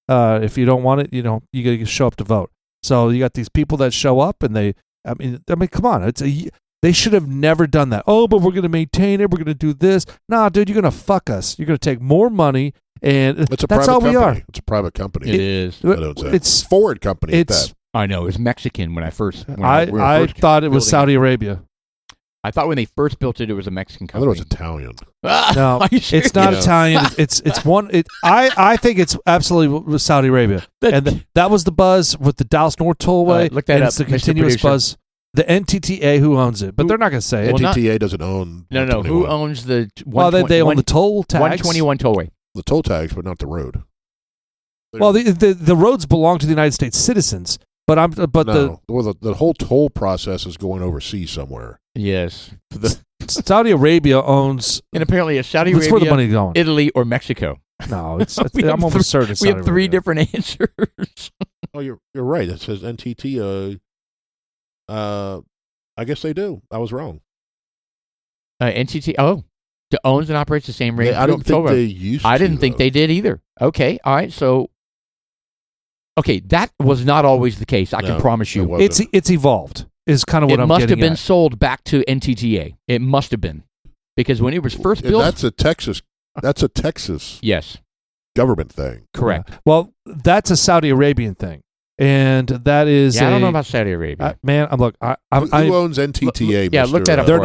If you don't want it, you got to show up to vote." So you got these people that show up, and I mean, come on. They should have never done that. Oh, but we're going to maintain it. We're going to do this. Nah, dude, you're going to fuck us. You're going to take more money, and that's all we are. It's a private company. It is. It's Ford company. I know. It was Mexican when I first. I thought it was Saudi Arabia. I thought when they first built it, it was a Mexican company. I thought it was Italian. No, it's not Italian. It's one. I think it's absolutely Saudi Arabia, and that was the buzz with the Dallas North Tollway. Look that and up. It's the continuous buzz. The NTTA, who owns it, but they're not going to say it. NTTA doesn't own. No. Who owns the? They own the toll tags. 121 tollway. The toll tags, but not the road. Well, the roads belong to the United States citizens, the whole toll process is going overseas somewhere. Yes. Saudi Arabia owns, and apparently it's Saudi Arabia, where the money going. Italy, or Mexico. No, I'm almost certain. We have 3 different answers. Oh, you're right. It says NTT. I guess they do. I was wrong. NTT. Owns and operates the same rate. I don't think they used. I didn't think they did either. Okay, all right. So, that was not always the case. I can promise you. It's evolved. Is kind of what I'm getting at. It must have been sold back to NTTA. It must have been, because when it was first built, that's a Texas. Yes. Government thing. Correct. Yeah. Well, that's a Saudi Arabian thing. And that is I don't know about Saudi Arabia. Man, who owns NTTA? Look that up. They're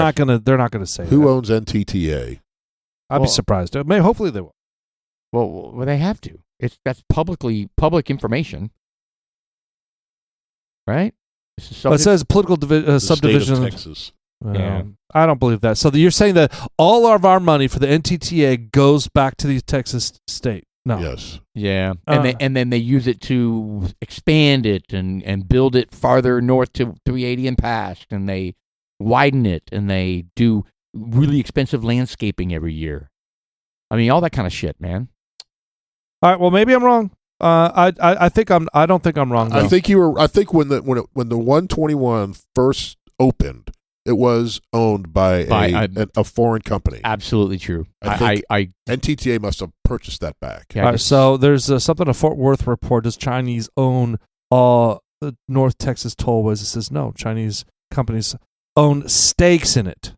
not gonna say who owns NTTA. I'd be surprised. Hopefully they will. Well, they have to. That's public information, right? It says political subdivision of Texas. Yeah. I don't believe that. So you're saying that all of our money for the NTTA goes back to the Texas state? No. Yes. Yeah. And then they use it to expand it and build it farther north to 380 and past, and they widen it, and they do really expensive landscaping every year. I mean, all that kind of shit, man. All right. Well, maybe I'm wrong. I don't think I'm wrong. Though. I think you were. I think when the 121 first opened, it was owned by a foreign company. Absolutely true. I NTTA must have purchased that back. Yeah, all right, so there's something a Fort Worth report. Does Chinese own the North Texas tollways? It says no. Chinese companies own stakes in it.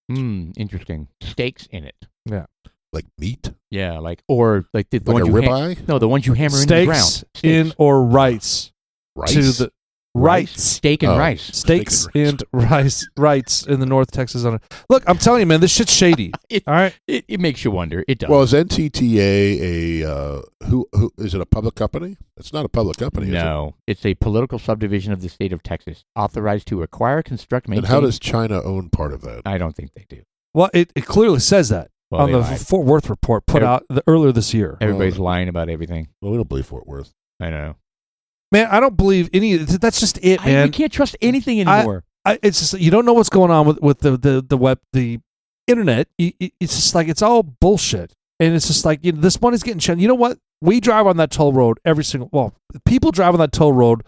Interesting. Stakes in it. Yeah. Like meat? Yeah, like the ones a you ribeye? No, the ones you hammer into the ground. Stakes in or rights. Rice? To the rights. Steak and rice. Stakes and rice. Rights in the North Texas zone. Look, I'm telling you, man, this shit's shady. All right? It makes you wonder. It does. Well, is NTTA who is it a public company? It's not a public company, No. It's a political subdivision of the state of Texas, authorized to acquire, construct, maintain. And how does China own part of that? I don't think they do. Well, it clearly says that. Well, on the Fort Worth report put out earlier this year. Everybody's lying about everything. Well, we don't believe Fort Worth. I know. Man, I don't believe any. That's just it, man. We can't trust anything anymore. It's just you don't know what's going on with the web, the internet. It's just like it's all bullshit, and it's just like this money's getting shut. You know what? We drive on that toll road people drive on that toll road.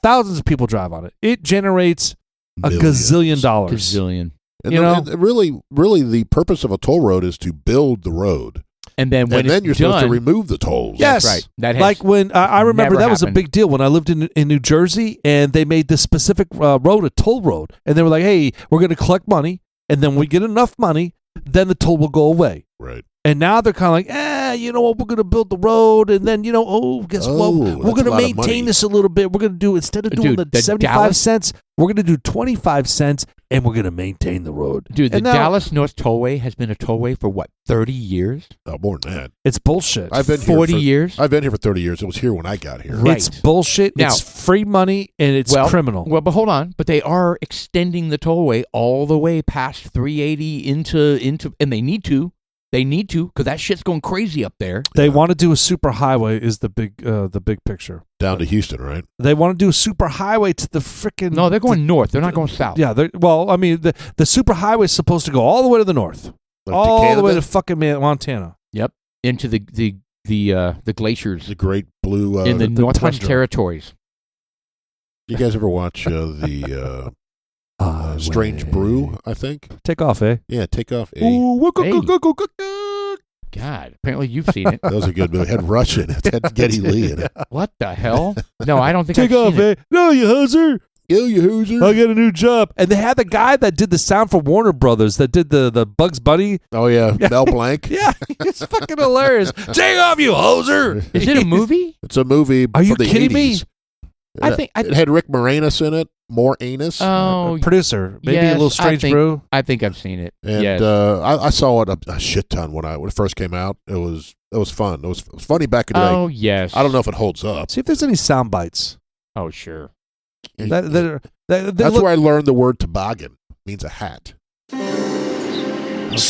Thousands of people drive on it. It generates $1 gazillion. Gazillion. And you know, and really, the purpose of a toll road is to build the road, And then when and then it's you're supposed to done, remove the tolls. Yes. that's right. That has like when I remember never that was a happened. big deal when I lived in New Jersey, and they made this specific road a toll road, and they were like, "Hey, we're going to collect money, and then when we get enough money, then the toll will go away." Right. And now they're kind of like, you know what, we're going to build the road, and then, guess what? We're that's going a to lot of money. maintain this a little bit. We're going to do, instead of doing Dude, the the 75 Dallas- cents, we're going to do 25 cents, and we're going to maintain the road. Dude, the And now- Dallas North Tollway has been a tollway for what, 30 years? Oh, more than that. It's bullshit. I've been 40 here for, years? I've been here for 30 years. It was here when I got here. Right. It's bullshit. Now- it's free money, and it's criminal. Well, but hold on. But they are extending the tollway all the way past 380 into, and they need to. They need to, because that shit's going crazy up there. They want to do a super highway is the big picture. Down to Houston, right? They want to do a super highway to the freaking. No, they're going north. They're not going south. Yeah. Well, I mean, the super highway is supposed to go all the way to the north, Like all to the way to Canada? fucking Montana. Yep. Into the glaciers The Great Blue. in the Northwest tundra. Territories. You guys ever watch the Strange Brew? I think. Take off, eh? Yeah, Take Off. A. Ooh, Hey. God, apparently you've seen it. That was a good movie. It had Rush in it. It had Geddy Lee in it. What the hell? No, I don't think Take I've off, seen it. eh? No, you hoser. Yo, you hooser. I got a new job. And they had the guy that did the sound for Warner Brothers that did the Bugs Bunny. Oh, yeah. Mel Blanc. Yeah, it's fucking hilarious. Take off, you hoser. Is it a movie? It's a movie Are you from the kidding me? 80s. I think It had Rick Moranis in it. More anus. Oh, Producer. Maybe a yes, little Strange Brew. I think I've seen it. And yes. I saw it a shit ton when it first came out. It was fun. It was funny back in the day. Oh, yes. I don't know if it holds up. See if there's any sound bites. Oh, sure. That's where I learned the word toboggan. It means a hat. God. It's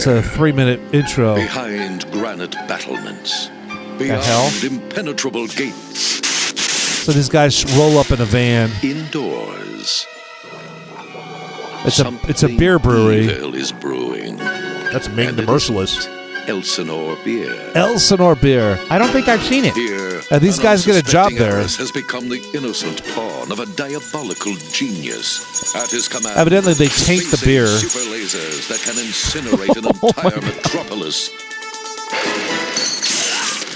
a 3-minute intro. Behind granite battlements, hell? beyond impenetrable gates, So these guys roll up in a van. indoors. It's a something beer brewery. Evil is brewing. That's Ming And the it Merciless. isn't Elsinore beer. Elsinore beer. I don't think I've seen it. Here, And these an guys get a job unsuspecting there. heiress has become the innocent pawn of a diabolical genius. At his command, Evidently, they taint the blazing beer. Super lasers that can incinerate an entire metropolis.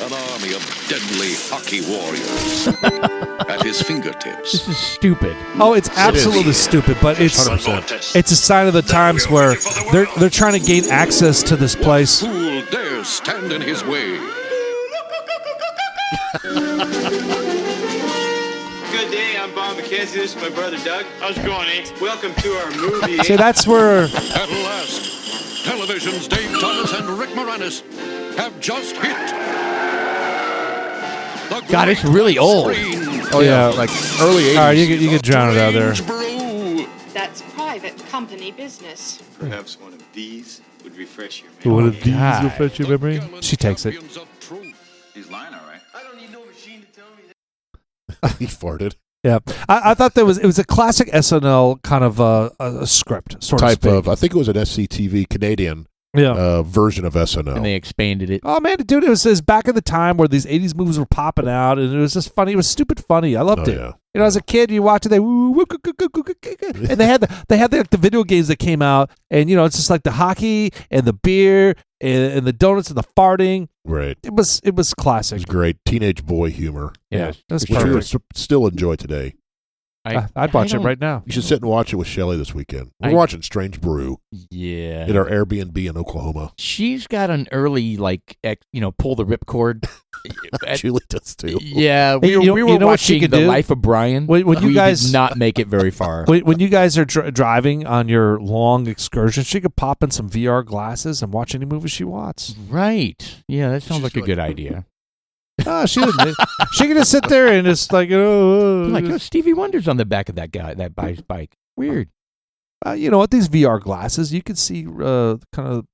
An army of deadly hockey warriors at his fingertips. This is stupid. Oh, it's absolutely stupid, but it's 100%. it's a sign of the times where they're trying to gain access to this place. Fool dares stand in his way. Good day, I'm Bob McKenzie. This is my brother Doug. How's it going, eh? Welcome to our movie. See, that's where At last, television's Dave Thomas and Rick Moranis have just hit. The God, it's great really old. screen. Oh, yeah. Like early 80s. all right, you can drown it out there. Strange Brew. That's private company business. Perhaps one of these would refresh your memory. One of these God. will fetch your memory. Gallant She takes it. champions of truth. He's lying, all right. I don't need no machine to tell me that. He farted. Yeah, I thought it was a classic SNL kind of a script sort Type of. of, I think it was an SCTV Canadian Yeah. version of SNL. And they expanded it. Oh man, dude, it was back in the time where these '80s movies were popping out, and it was just funny. It was stupid funny. I loved Oh, it. yeah. You know, as a kid, you watch it, and they had the video games that came out, and it's just like the hockey and the beer and the donuts and the farting. Right. It was It classic. was great. Teenage boy humor. Yeah, that's Which you would perfect. still enjoy today. I'd watch it right now. You should sit and watch it with Shelley this weekend. We're I- watching Strange Brew Yeah. at our Airbnb in Oklahoma. She's got an early, pull the ripcord. Julie does too. Yeah, Hey, you we know were what she watching could The do? Life of Brian. When you we guys- did not make it very far. When you guys are driving on your long excursion, she could pop in some VR glasses and watch any movie she wants. Right. Yeah, that sounds like a good idea. She didn't. She could just sit there and just like, Stevie Wonder's on the back of that guy's bike. Weird. you know what? These VR glasses, you could see kind of.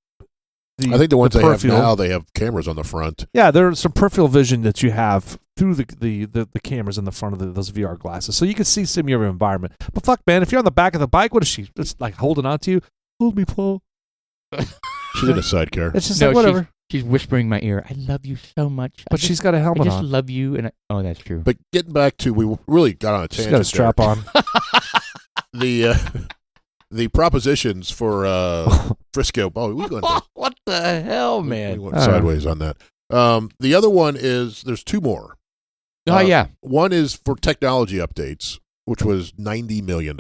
I think the ones they have peripheral. now, they have cameras on the front. Yeah, there's some peripheral vision that you have through the cameras in the front of those VR glasses, so you can see some of your environment. But fuck, man, if you're on the back of the bike, what is she? It's like holding on to you. Hold me, Paul. She's in a sidecar. It's just No, like whatever. She's whispering in my ear, I love you so much. But she's got a I helmet just on. love you. And oh, that's true. But getting back to, we really got on a She's tangent. got a strap there. on. the propositions for Frisco. Oh, we went, What the hell, we man? went sideways on that. The other one is there's two more. Oh, yeah. One is for technology updates, which was $90 million.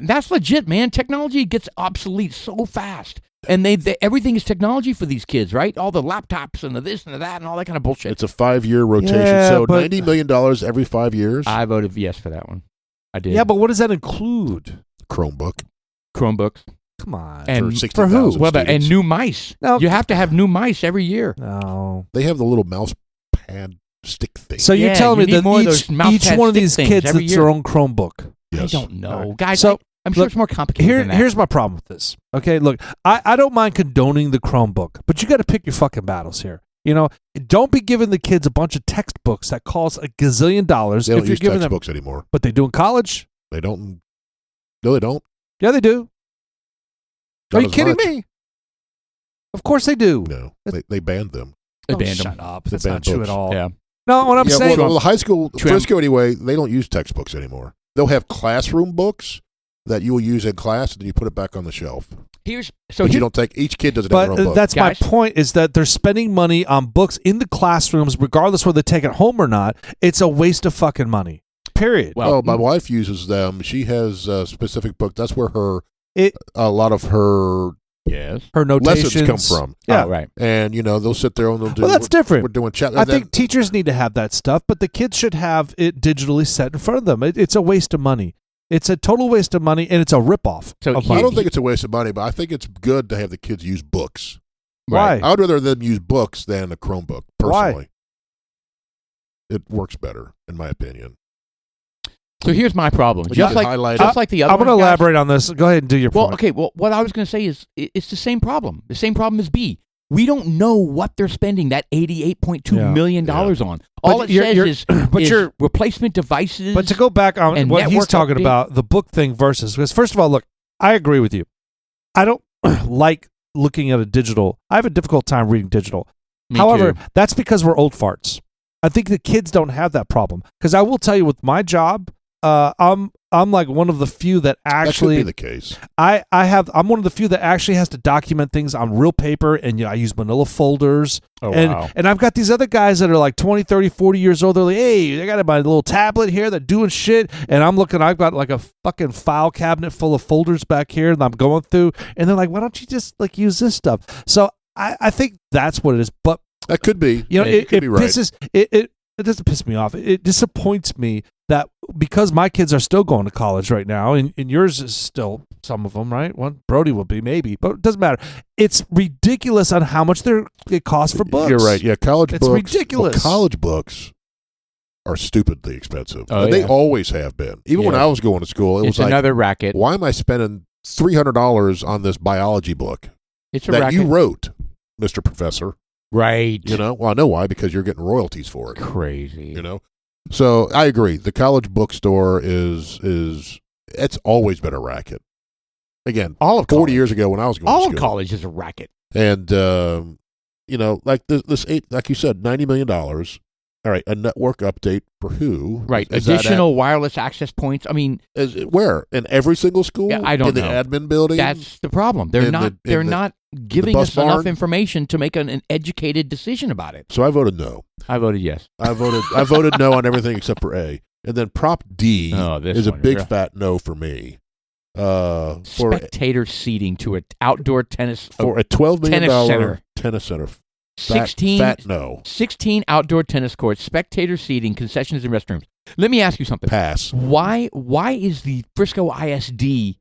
That's legit, man. Technology gets obsolete so fast. And they everything is technology for these kids, right? All the laptops and the this and the that and all that kind of bullshit. It's a 5-year rotation, Yeah, so but- $90 million every 5 years. I voted yes for that one. I did. Yeah, but what does that include? Chromebook Chromebooks. Come on. And for for 60,000 who? Well, and students. new mice. No. You have to have new mice every year. No. They have the little mouse pad stick thing. So you're Yeah, telling you me need that more of those mouse each pad one of stick these things kids every that's year. their own Chromebook. Yes. I don't know. All right. Guys, So, I'm sure look, it's more complicated than that. Here's my problem with this. Okay, look, I don't mind condoning the Chromebook, but you got to pick your fucking battles here. You know, don't be giving the kids a bunch of textbooks that cost $1 gazillion they don't if you're use giving them. textbooks anymore. But they do in college. They don't. No, they don't. Yeah, they do. Not Are you as kidding much. me? Of course they do. No, they banned them. They Oh, banned them. shut up. They That's banned not true books. at all. Yeah. No, what I'm Yeah, saying. well, the high school, Trim. Frisco anyway, they don't use textbooks anymore. They'll have classroom books that you will use in class, and then you put it back on the shelf. So But you don't take. Each kid doesn't but have their own book. that's Guys? my point, is that they're spending money on books in the classrooms, regardless whether they take it home or not. It's a waste of fucking money. Period. Well, my wife uses them. She has a specific book. That's where It- a lot of her yes. Her notations lessons come from. Yeah. Oh, right. And they'll sit there and they'll do. Well, that's different. We're doing chat. I think teachers need to have that stuff, but the kids should have it digitally set in front of them. It's a waste of money. It's a total waste of money, and it's a ripoff. So of here- I money. don't think it's a waste of money, but I think it's good to have the kids use books. Why? I would rather them use books than a Chromebook. Why? Personally, it works better, in my opinion. So here's my problem. But you Just can like highlight just like the other I'm going to ones, guys- elaborate on this. Go ahead and do your Well, point. okay. Well, what I was going to say is it's the same problem. The same problem as B. We don't know what they're spending that $88.2 Yeah. million on. All But it you're- says you're- is, but is you're- replacement devices. But to go back on and what he's network talking update. about, the book thing versus, because first of all, look, I agree with you. I don't like looking at a digital. I have a difficult time reading digital. Me However, too. that's because we're old farts. I think the kids don't have that problem. Because I will tell you, with my job, I'm like one of the few that actually That could be the case. I'm one of the few that actually has to document things on real paper, and I use manila folders. Oh, and wow. and I've got these other guys that are like 20, 30, 40 years old. They're like, hey, I got my little tablet here that's doing shit, and I've got like a fucking file cabinet full of folders back here, and I'm going through, and they're like, why don't you just like use this stuff? So I think that's what it is. But That could be. you know, You could it be right. pisses it doesn't piss me off. It disappoints me that because my kids are still going to college right now, and yours is still some of them, right? One Brody will be maybe, but it doesn't matter. It's ridiculous on how much it costs for books. You're right. Yeah, college It's books. ridiculous. Well, college books are stupidly expensive. Oh, And they yeah. always have been. Even when Yeah. I was going to school, it It's was like, another racket. why am I spending $300 on this biology book It's a that racket. you wrote, Mr. Professor? Right. Well, I know why, because you're getting royalties for it. Crazy. So I agree. The college bookstore is it's always been a racket. Again, All of 40 college. years ago when I was going All to of school. college is a racket. And like this like you said, $90 million. All right, a network update for who? Right. Is that Additional wireless access points. I mean, where? In every single school? Yeah, I don't in the know. admin building? that's the problem. They're In not. the- They're in the- not giving bus us enough barn? information to make an educated decision about it. So I voted no. I voted yes. I voted no on everything except for A. And then Prop D Oh, this is a one. big Yeah. fat no for me. For Spectator seating to an outdoor tennis. a $12 million tennis center. tennis center. 16 fat no. 16 outdoor tennis courts, spectator seating, concessions, and restrooms. Let me ask you something. Pass. Why is the Frisco ISD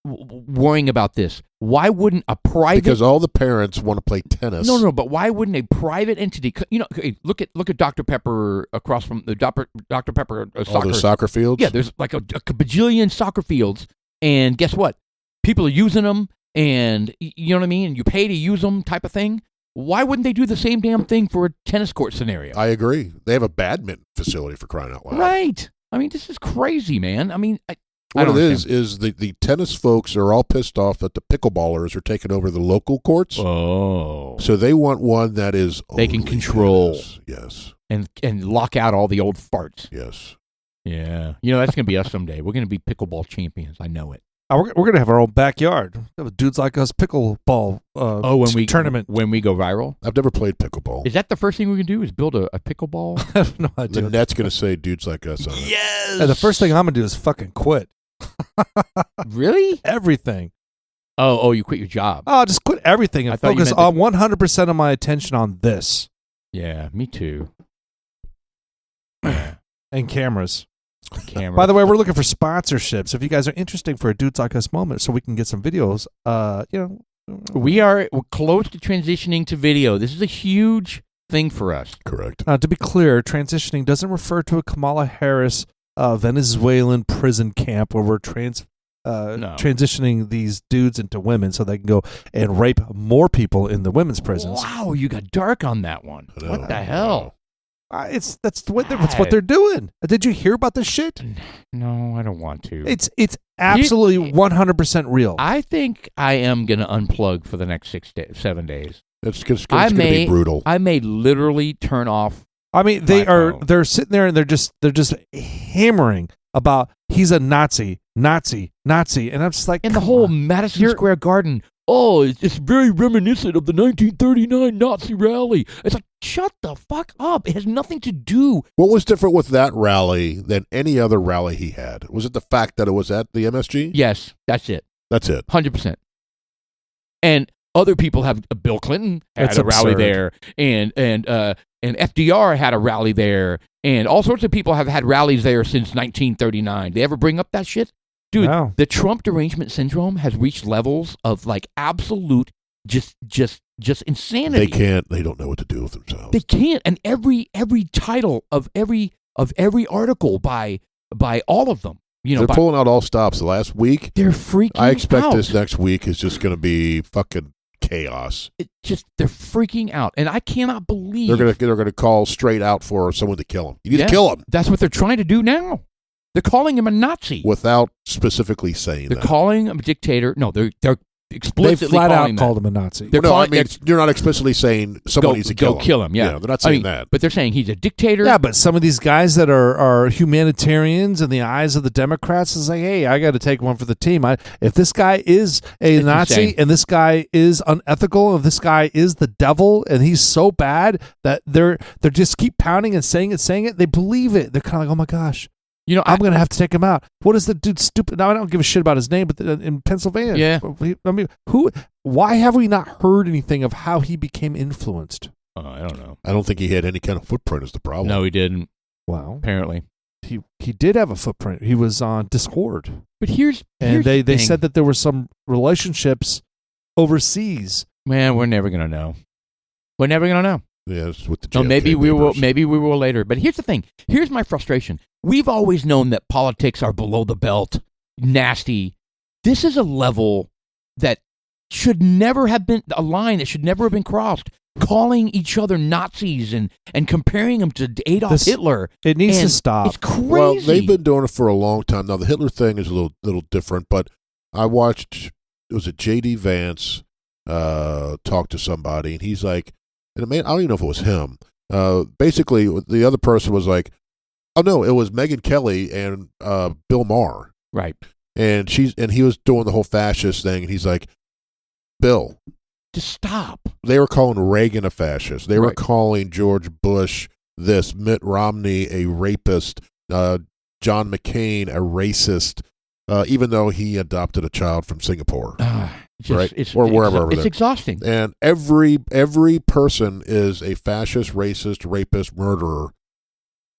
worrying about this? Why wouldn't a private? Because all the parents want to play tennis. No. But why wouldn't a private entity? Okay, look at Dr. Pepper across from the Dr. Pepper All soccer. those soccer fields? Yeah, there's like a bajillion soccer fields, and guess what? People are using them, and you know what I mean. And you pay to use them, type of thing. Why wouldn't they do the same damn thing for a tennis court scenario? I agree. They have a badminton facility for crying out loud. Right. I mean, this is crazy, man. I mean, I What don't it understand. is the tennis folks are all pissed off that the pickleballers are taking over the local courts. Oh. So they want one that is They can only control. tennis. And lock out all the old farts. Yes. Yeah. That's going to be us someday. We're going to be pickleball champions. I know it. We're gonna have our own backyard. Dudes like us pickleball tournament. when we go viral. I've never played pickleball. Is that the first thing we can do? Is build a pickleball? I have no idea. The net's going to say dudes like us on it. Yes. And the first thing I'm gonna do is fucking quit Really? everything. Oh, you quit your job. Oh, just quit everything I and thought you focus meant on 100% of my attention on this Yeah, me too. and cameras. Camera. By the way, we're looking for sponsorships. If you guys are interested for a Dudes Like Us moment, so we can get some videos. We're close to transitioning to video. This is a huge thing for us. Correct. To be clear, transitioning doesn't refer to a Kamala Harris Venezuelan prison camp where we're transitioning these dudes into women so they can go and rape more people in the women's prisons. Wow, you got dark on that one. What the hell? That's what they're doing. Did you hear about this shit? No, I don't want to. It's absolutely 100% real. I think I am going to unplug for the next 7 days. It's going to be brutal. I may literally turn off. I mean, they're sitting there and they're just hammering about he's a Nazi, and I'm just like, And the whole Madison Square Garden. Oh, it's very reminiscent of the 1939 Nazi rally. It's like, shut the fuck up. It has nothing to do. What was different with that rally than any other rally he had? Was it the fact that it was at the MSG? Yes, that's it. That's it. 100%. And other people have. Bill Clinton had a rally there, and FDR had a rally there, and all sorts of people have had rallies there since 1939. They ever bring up that shit? Dude, No. The Trump derangement syndrome has reached levels of like absolute just insanity. They don't know what to do with themselves. They can't. And every title of every article by all of them, They're pulling out all stops. The last week, they're freaking out. I expect this next week is just going to be fucking chaos. They're freaking out, and I cannot believe They're gonna call straight out for someone to kill him. You need to kill him. That's what they're trying to do now. They're calling him a Nazi Without specifically saying They're that. calling him a dictator. No, they're they explicitly flat calling out that. called him a Nazi. They're No, calling, I mean, you're not explicitly saying someone needs to kill him. kill him. Yeah, they're not saying that. But they're saying he's a dictator. Yeah, but some of these guys that are humanitarians in the eyes of the Democrats is like, hey, I got to take one for the team. If this guy is a Nazi insane. and this guy is unethical, if this guy is the devil and he's so bad that they're just keep pounding and saying it, they believe it. They're kind of like, oh my gosh. I'm going to have to take him out. What is the dude stupid? Now, I don't give a shit about his name, but in Pennsylvania. Yeah. I mean, why have we not heard anything of how he became influenced? I don't know. I don't think he had any kind of footprint is the problem. No, he didn't. Well, Apparently. he did have a footprint. He was on Discord. But here's And they the thing. said that there were some relationships overseas. Man, we're never going to know. We're never going to know. Yeah, it's with the No, JFK maybe we will. papers. Maybe we will later. But here's the thing. Here's my frustration. We've always known that politics are below the belt, nasty. This is a level that should never have been a line that should never have been crossed. Calling each other Nazis and comparing them to Adolf Hitler. It needs to And stop. It's crazy. Well, they've been doing it for a long time. Now, the Hitler thing is a little different, but I watched, was it J.D. Vance talk to somebody, and he's like, and I don't even know if it was him. Basically, the other person was like, oh, no, it was Megyn Kelly and Bill Maher. Right. And he was doing the whole fascist thing, and he's like, Bill, Just stop. they were calling Reagan a fascist. They were Right. calling George Bush this, Mitt Romney a rapist, John McCain a racist, even though he adopted a child from Singapore. Right. Or wherever over It's there. exhausting. And every person is a fascist, racist, rapist, murderer.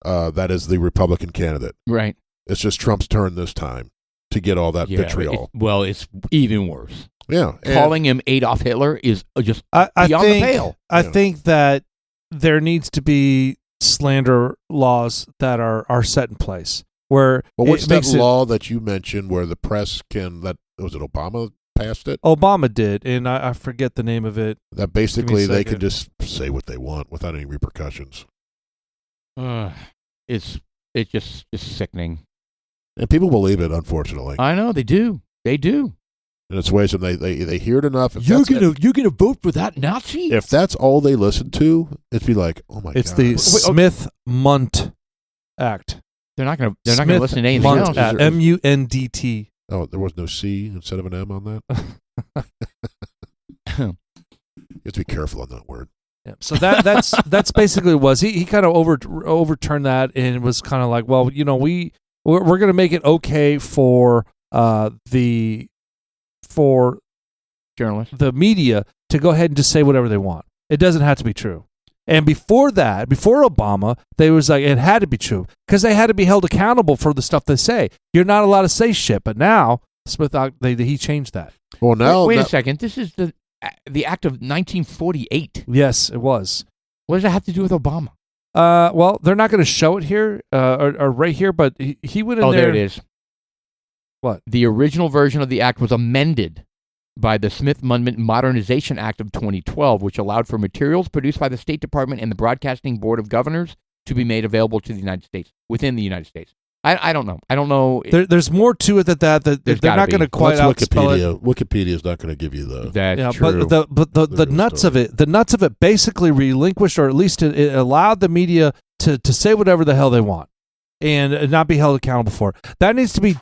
That is the Republican candidate. Right. It's just Trump's turn this time to get all that vitriol. It's even worse. Yeah. And Calling him Adolf Hitler is just I beyond think, the pale. I think that there needs to be slander laws that are set in place. Where Well, what's it that makes law that you mentioned where the press was it Obama passed it? Obama did, and I forget the name of it. That basically Give me a they second. can just say what they want without any repercussions. It's just sickening. And people believe it, unfortunately. I know they do. They do. And it's ways they hear it enough. You're gonna vote for that Nazi? If that's all they listen to, it'd be like, oh my It's god. the Smith-Mundt Act. They're not gonna listen to anything Mundt else. Act. MUNDT Oh, there was no C instead of an M on that? You have to be careful on that word. Yeah. So that's basically what it was. He kind of overturned that and was kind of like, well, we're going to make it okay for Journalists. the media to go ahead and just say whatever they want. It doesn't have to be true. And before Obama, they was like, it had to be true because they had to be held accountable for the stuff they say. You're not allowed to say shit. But now, he changed that. Well, now wait a second. This is the act of 1948. Yes, it was. What does that have to do with Obama? Well, they're not going to show it here or right here, but he went in there. Oh, there it is. What? The original version of the act was amended by the Smith-Mundt Modernization Act of 2012, which allowed for materials produced by the State Department and the Broadcasting Board of Governors to be made available to the United States, within the United States. I don't know. I don't know. There's more to it that they're not going to quite outspell it. Wikipedia is not going to give you the. That's true. But the nuts of it basically relinquished, or at least it allowed the media to say whatever the hell they want and not be held accountable for it. That needs to be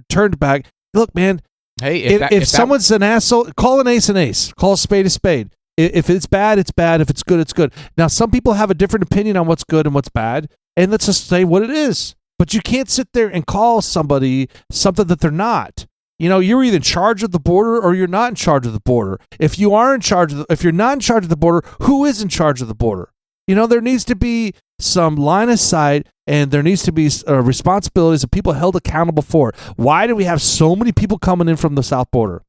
turned back. Look, man. Hey, if someone's an asshole, call an ace an ace. Call a spade a spade. If it's bad, it's bad. If it's good, it's good. Now, some people have a different opinion on what's good and what's bad, and let's just say what it is. But you can't sit there and call somebody something that they're not. You're either in charge of the border or you're not in charge of the border. If you're not in charge of the border, who is in charge of the border? There needs to be some line of sight, and there needs to be responsibilities of people held accountable for it. Why do we have so many people coming in from the south border?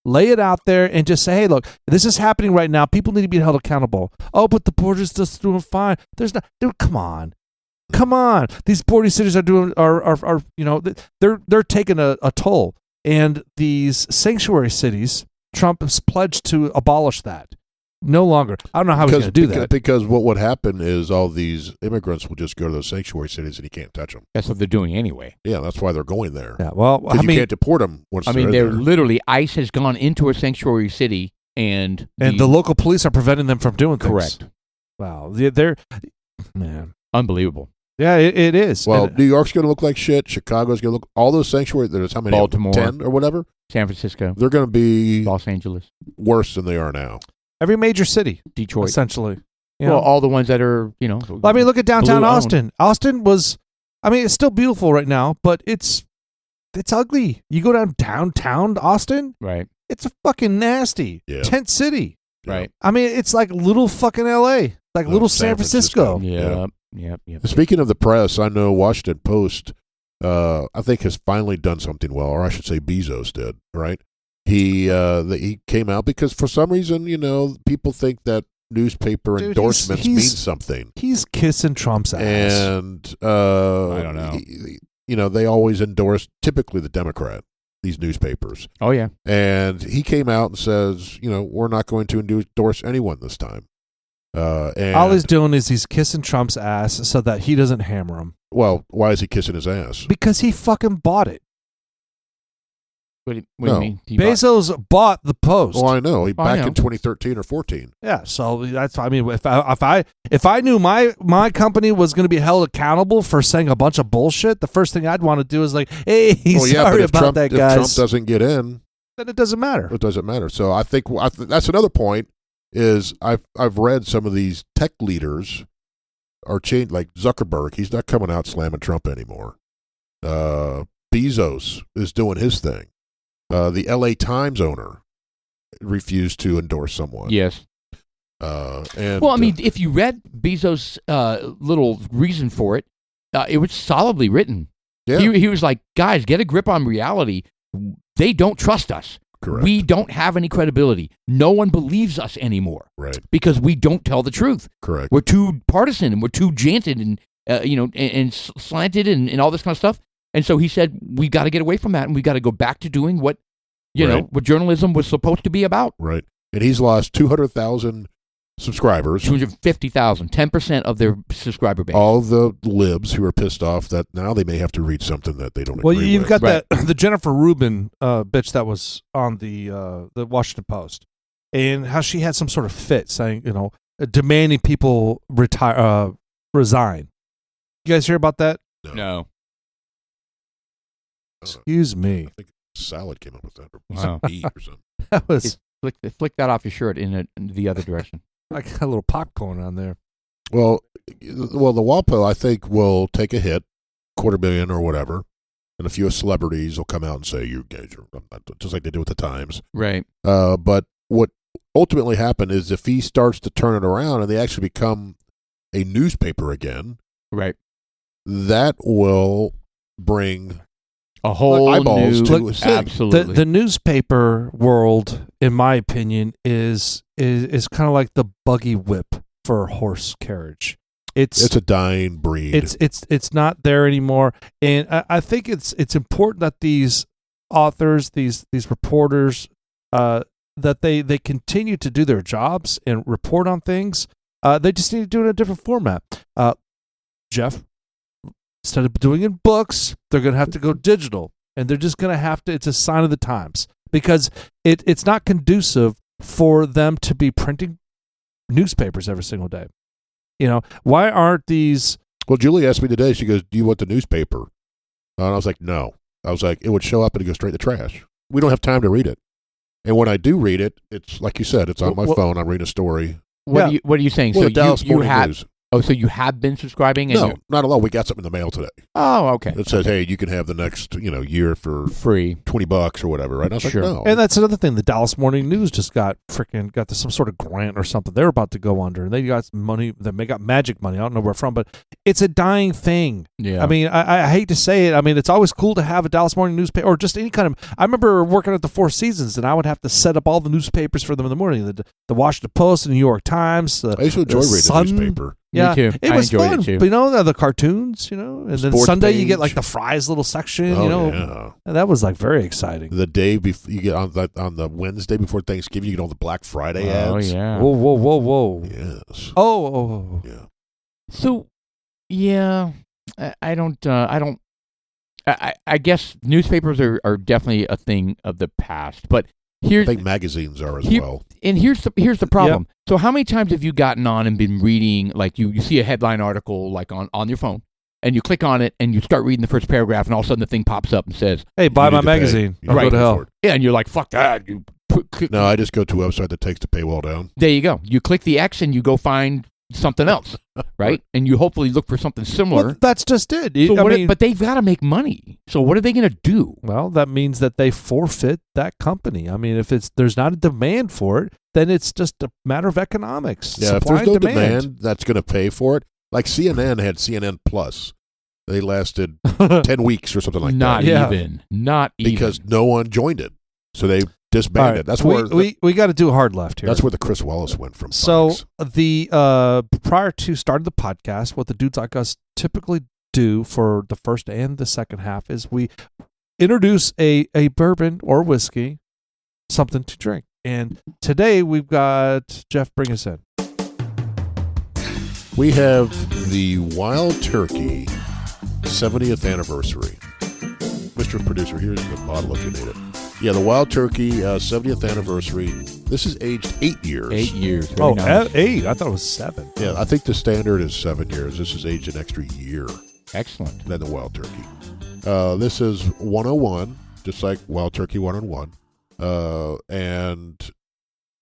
Lay it out there and just say, hey, look, this is happening right now. People need to be held accountable. Oh, but the border's just doing fine. There's not, dude, come on. These border cities they're taking a toll. And these sanctuary cities, Trump has pledged to abolish that. No longer. I don't know how he's going to do that. Because what would happen is all these immigrants will just go to those sanctuary cities and you can't touch them. That's what they're doing anyway. Yeah, that's why they're going there. Yeah, well, you can't deport them once they're they're there. literally, ICE has gone into a sanctuary city and the local police are preventing them from doing things. Correct. Wow. They're man. Unbelievable. Yeah, it is. Well, New York's going to look like shit. Chicago's going to look... All those sanctuaries, there's how many? Baltimore. 10 or whatever? San Francisco. They're going to be... Los Angeles. Worse than they are now. Every major city. Detroit. Essentially. Well, all the ones that are, look at downtown blue-owned. Austin. Austin was... it's still beautiful right now, but it's ugly. You go downtown Austin, right? It's fucking nasty. Yeah. Tent city. Right. It's like little fucking L.A., like little San Francisco. Yep. Speaking of the press, I know Washington Post, I think, has finally done something well, or I should say Bezos did, right? He came out because for some reason, people think that newspaper endorsements mean something. He's kissing Trump's ass. And, I don't know. They always endorse, typically the Democrat, these newspapers. Oh, yeah. And he came out and says, we're not going to endorse anyone this time. And all he's doing is he's kissing Trump's ass so that he doesn't hammer him. Well, why is he kissing his ass? Because he fucking bought it. What do you mean? Bezos bought the Post. Oh, I know. Back in 2013 or 14. Yeah, so that's. If I knew my company was going to be held accountable for saying a bunch of bullshit, the first thing I'd want to do is like, hey, sorry about that, guys. If Trump doesn't get in, then it doesn't matter. It doesn't matter. So I think that's another point. Is I've read some of these tech leaders are changed, like Zuckerberg. He's not coming out slamming Trump anymore. Bezos is doing his thing. The L.A. Times owner refused to endorse someone. Yes. If you read Bezos' little reason for it, it was solidly written. Yeah. He was like, guys, get a grip on reality. They don't trust us. Correct. We don't have any credibility. No one believes us anymore. Right. Because we don't tell the truth. Correct. We're too partisan and we're too janted and and slanted and all this kind of stuff. And so he said, we got to get away from that and we got to go back to doing what what journalism was supposed to be about. Right. And he's lost 200,000 subscribers. 250,000, 10% of their subscriber base. All the libs who are pissed off that now they may have to read something that they don't agree with. Well, you've got the Jennifer Rubin bitch that was on the Washington Post, and how she had some sort of fit saying, demanding people resign. You guys hear about that? No. Excuse me. salad came up with that, or Wow. some meat or something. That was Flick that off your shirt in the other direction. I got a little popcorn on there. Well, the WAPO, I think, will take a hit, $250,000 or whatever, and a few celebrities will come out and say, you guys are, just like they do with the Times. Right. But what ultimately happened is if he starts to turn it around and they actually become a newspaper again, Right. that will bring A whole eyeballs new, to his thing. absolutely. The newspaper world, in my opinion, is kind of like the buggy whip for horse carriage. It's a dying breed. It's not there anymore, and I think it's important that these authors, these reporters, that they continue to do their jobs and report on things. They just need to do it in a different format. Jeff, instead of doing it in books, they're going to have to go digital, and they're just going to have to. It's a sign of the times because it's not conducive for them to be printing newspapers every single day. You know, why aren't these? Well, Julie asked me today, she goes, do you want the newspaper? And I was like, no. I was like, it would show up and it goes straight to trash. We don't have time to read it. And when I do read it, it's like you said, it's on my phone. I'm reading a story. What are you saying? Well, So the Dallas you Morning have News. so you have been subscribing? And No, not at all. We got something in the mail today. Oh, okay. It says, hey, you can have the next year for Free. $20 or whatever. Right? And I was Sure. like, no. And that's another thing. The Dallas Morning News just got some sort of grant or something. They're about to go under, and they got money. They got magic money. I don't know where from, but it's a dying thing. Yeah. I mean, I hate to say it. I mean, it's always cool to have a Dallas Morning newspaper or just any kind of. I remember working at the Four Seasons, and I would have to set up all the newspapers for them in the morning. The Washington Post, the New York Times. I used to enjoy reading Sun. the newspaper. Yeah, Me too. it I was enjoyed fun. it too. But, the cartoons, and then Sports Sunday you get page. like the Fries little section. Oh, yeah. And that was like very exciting. The day before you get on the Wednesday before Thanksgiving, you get all the Black Friday Oh ads. yeah. Whoa. Yes. Oh. Yeah. So, yeah, I guess newspapers are definitely a thing of the past, but I here's think magazines are as Here- well. and here's the problem. So how many times have you gotten on and been reading, like you see a headline article like on your phone, and you click on it and you start reading the first paragraph, and all of a sudden the thing pops up and says, Hey, buy You my need to pay. magazine. You I'll need go to to pay hell. for it. yeah, and you're like, fuck that. You click, No, I just go to a website that takes the paywall down. there you go. You click the X and you go find something else, right? And you hopefully look for something similar. Well, that's just it. So but they've got to make money. So what are they going to do? Well, that means that they forfeit that company. I mean, if there's not a demand for it, then it's just a matter of economics. Yeah, if Supply there's no and demand. demand that's going to pay for it, like CNN had CNN Plus. They lasted 10 weeks or something like Not that. Yeah. even. Not even. Because no one joined it. So they disbanded. All right, That's where we got to do a hard left here. that's where the Chris Wallace went from. So Fox. the prior to starting the podcast, what the dudes like us typically do for the first and the second half is we introduce a bourbon or whiskey, something to drink. And today we've got Jeff, bring us in. We have the Wild Turkey 70th anniversary. Mr. Producer, here's the bottle if you need it. Yeah, the Wild Turkey 70th anniversary. This is aged 8 years. 8 years. Very nice. 8. I thought it was 7. Yeah, I think the standard is 7 years. This is aged an extra year Excellent. than the Wild Turkey. This is 101, just like Wild Turkey 101. And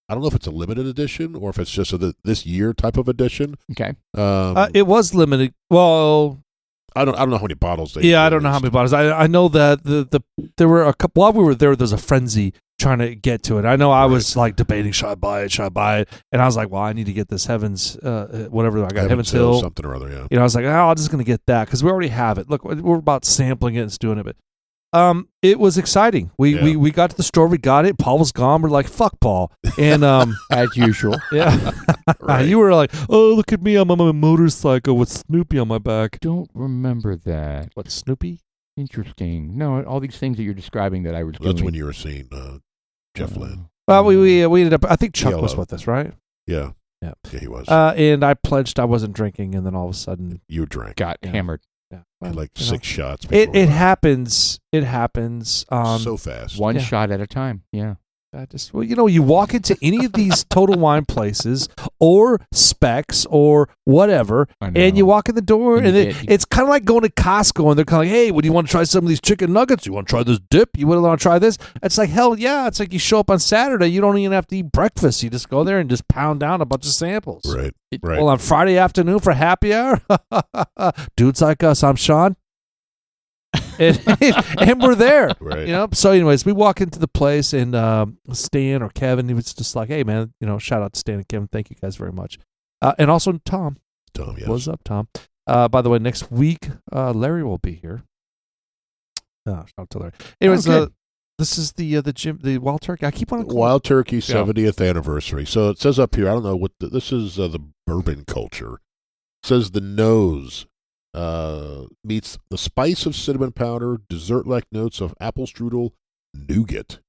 I don't know if it's a limited edition or if it's just this year type of edition. Okay. It was limited. Well, I don't know how many bottles they. yeah, I don't know how many bottles. I know that there were a couple while we were there. There's a frenzy trying to get to it. I know I was like debating, should I buy it? And I was like, well, I need to get this Heavens, whatever I got, Heavens Hill, something or other. Yeah. I was like, I'm just gonna get that because we already have it. Look, we're about sampling it and doing it, but it was exciting. We got to the store, we got it. Paul was gone. We're like, fuck Paul, and As usual. yeah, Right. you were like, oh, look at me, I'm on my motorcycle with Snoopy on my back. Don't remember that. What, Snoopy? Interesting. No, all these things that you're describing that I was That's doing. when you were seeing Jeff Lynn. Well, we ended up. I think Chuck was Yellow. with us, right? Yeah. Yeah. Yeah, he was. And I pledged I wasn't drinking, and then all of a sudden, You drank. got Yeah. hammered. yeah, Had like you know. 6 shots. It before. happens. It happens. So fast. One Yeah. shot at a time. Yeah. You walk into any of these Total Wine places or Specs or whatever, and you walk in the door, and it's kind of like going to Costco, and they're kind of like, hey, would you want to try some of these chicken nuggets? You want to try this dip? You want to try this? It's like, hell yeah. It's like you show up on Saturday, you don't even have to eat breakfast. You just go there and just pound down a bunch of samples. Right. Well, on Friday afternoon for happy hour, dudes like us, I'm Sean. and we're there, Right. So anyways, we walk into the place, and Stan or Kevin, he was just like, hey man, shout out to Stan and Kevin, thank you guys very much, and also Tom, yes. What's up, Tom? By the way, next week Larry will be here. Shout out to Larry. Anyways, this is the Wild Turkey. I keep on Wild Turkey 70th anniversary. So it says up here, I don't know what this is. The bourbon culture. It says the nose meets the spice of cinnamon powder, dessert-like notes of apple strudel, nougat,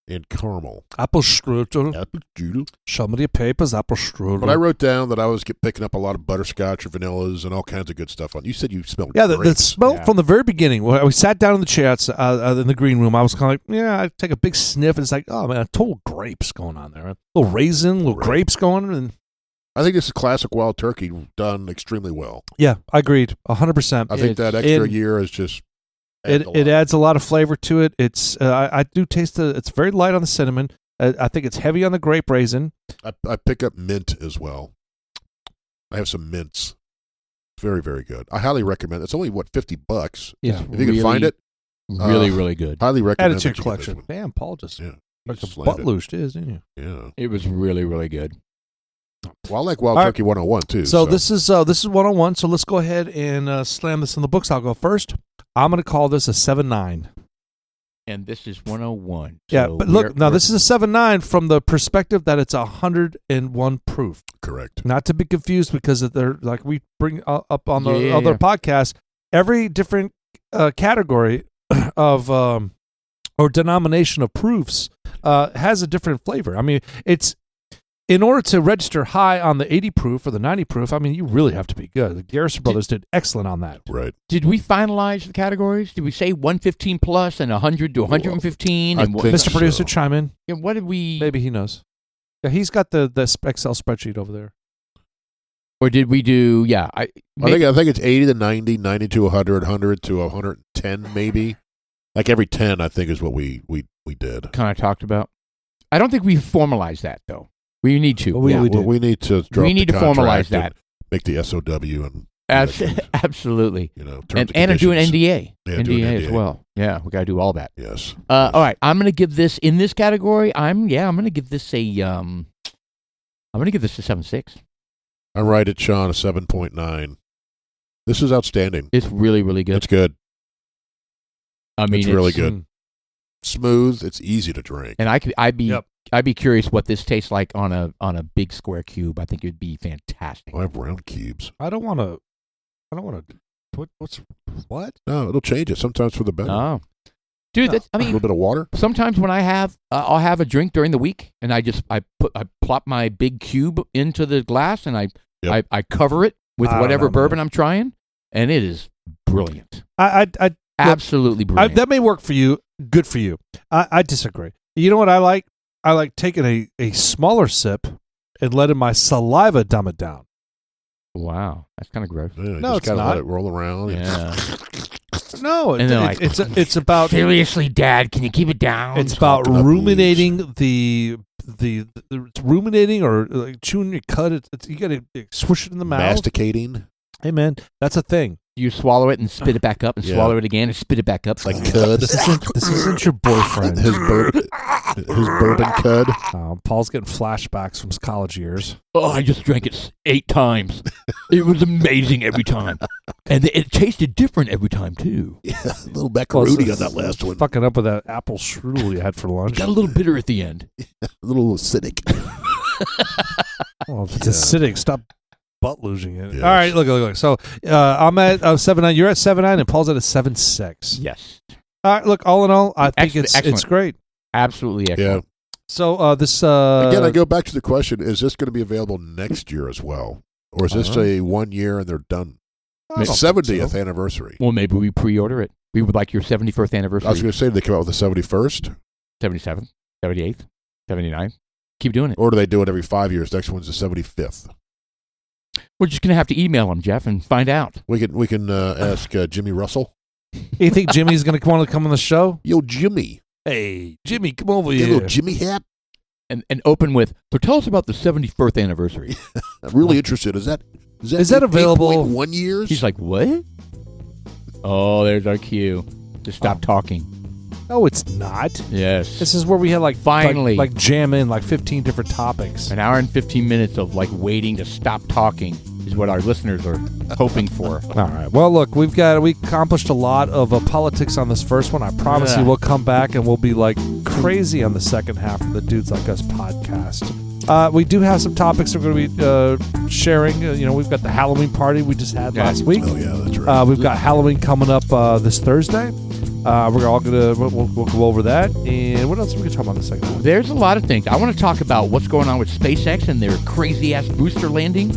and caramel. Apple strudel. Apple strudel. Show me your papers, apple strudel. But I wrote down that I was picking up a lot of butterscotch or vanillas and all kinds of good stuff on. You said you smelled the grapes. smell from the very beginning. When we sat down in the chairs in the green room, I was kind of like, I take a big sniff, and it's like, oh man, total grapes going on there. A little raisin, little grapes going, and I think this is classic Wild Turkey done extremely well. Yeah, I agreed, 100%. I think that extra year is just it adds a lot of flavor to it. It's I do taste it's very light on the cinnamon. I think it's heavy on the grape raisin. I pick up mint as well. I have some mints. Very, very good. I highly recommend it. It's only, $50? Yeah. If you can find it. Really good. Highly recommend it. Add it to your that you collection. Damn, Paul just like a slammed butt it. loose, didn't you? Yeah. It was really, really good. Well, I like Wild Turkey 101 too. So this is 101. So let's go ahead and slam this in the books. I'll go first. I'm going to call this a 7.9. And this is 101. Yeah, So but look, now this is a 7.9 from the perspective that it's 101 proof. Correct. Not to be confused, because they're like we bring up on the other podcasts, every different category of or denomination of proofs has a different flavor. I mean, it's in order to register high on the 80 proof or the 90 proof, I mean, you really have to be good. The Garrison brothers did excellent on that. Right. Did we finalize the categories? Did we say 115 plus and 100 to 115? And Mr. Producer, chime in. Yeah, what did we? Maybe he knows. Yeah, he's got the Excel spreadsheet over there. Or did we do? Yeah, I think it's 80 to 90, 90 to 100, 100 to 110, maybe. Like every 10, I think, is what we did. Kind of talked about. I don't think we formalized that though. We need to. We need to. We need to formalize that. Make the SOW and. Absolutely. And do an NDA. Yeah, NDA as well. Yeah, we got to do all that. Yes. All right, I'm going to give this in this category. I'm going to give this a 7.6. I'm right at Sean, a 7.9. This is outstanding. It's really, really good. It's good. I mean, it's really good. Smooth. It's easy to drink. And I'd be curious what this tastes like on a big square cube. I think it'd be fantastic. I have round cubes. I don't want to. What? No, it'll change it sometimes for the better. Oh, dude, that's, I mean, a little bit of water. Sometimes when I'll have a drink during the week, and I plop my big cube into the glass, and I cover it with whatever bourbon I'm trying, and it is brilliant. Absolutely brilliant. That may work for you. Good for you. I disagree. You know what I like? I like taking a smaller sip and letting my saliva dumb it down. Wow, that's kind of gross. Yeah, no, it's not. Let it roll around. Yeah. No, it's about seriously, Dad. Can you keep it down? It's about ruminating it's ruminating or like chewing your cud. You got to swish it in the mouth. Masticating. Hey man, that's a thing. You swallow it and spit it back up, and swallow it again and spit it back up. Like cud. This isn't your boyfriend. His bourbon cud. Paul's getting flashbacks from his college years. Oh, I just drank it 8 times. It was amazing every time, and it tasted different every time too. Yeah, a little macaroni on that last one. Fucking up with that apple strudel you had for lunch. It got a little bitter at the end. A little acidic. Well, if it's acidic, stop butt losing it. Yes. All right, look. So I'm at 7.9. You're at 7.9, and Paul's at a 7.6. Yes. All right. Look, all in all, I think it's great. Absolutely excellent. Yeah. So this again, I go back to the question: is this going to be available next year as well, or is this a 1 year and they're done? 70th anniversary. Well, maybe we pre-order it. We would like your 71st anniversary. I was going to say they come out with the 71st, 77th, 78th. 79. Keep doing it. Or do they do it every 5 years? Next one's the 75th. We're just going to have to email them, Jeff, and find out. We can ask Jimmy Russell. You think Jimmy's going to want to come on the show? Yo, Jimmy. Hey, Jimmy, come over Get a here. little Jimmy hat. And open with, so tell us about the 71st anniversary. I'm really interested. Is that available? 8.1 years? He's like, what? Oh, there's our cue to stop talking. No, it's not. Yes. This is where we had Finally. like jam in like 15 different topics. An hour and 15 minutes of like waiting to stop talking is what our listeners are hoping for. All right. Well, look, we accomplished a lot of politics on this first one. I promise Yeah. you, we'll come back and we'll be like crazy on the second half of the Dudes Like Us podcast. We do have some topics we're going to be sharing. We've got the Halloween party we just had last week. Oh, yeah, that's right. We've got Halloween coming up this Thursday. We'll go over that. And what else are we going to talk about in the second one? There's a lot of things. I want to talk about what's going on with SpaceX and their crazy-ass booster landing.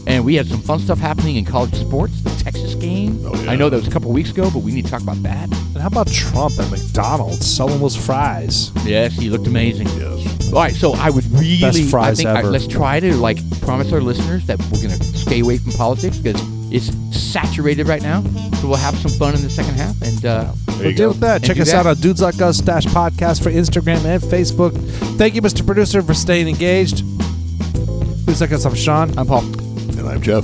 And we had some fun stuff happening in college sports, the Texas game. Oh, yeah. I know that was a couple weeks ago, but we need to talk about that. And how about Trump at McDonald's selling those fries? Yes, he looked amazing. Yes. All right, so I would really, Best fries ever. let's try to promise our listeners that we're going to stay away from politics because it's saturated right now. So we'll have some fun in the second half, and We'll deal with that. And Check do us that. out on Dudes Like Us _podcast for Instagram and Facebook. Thank you, Mr. Producer, for staying engaged. Dudes Like Us, I'm Sean. I'm Paul. And I'm Jeff.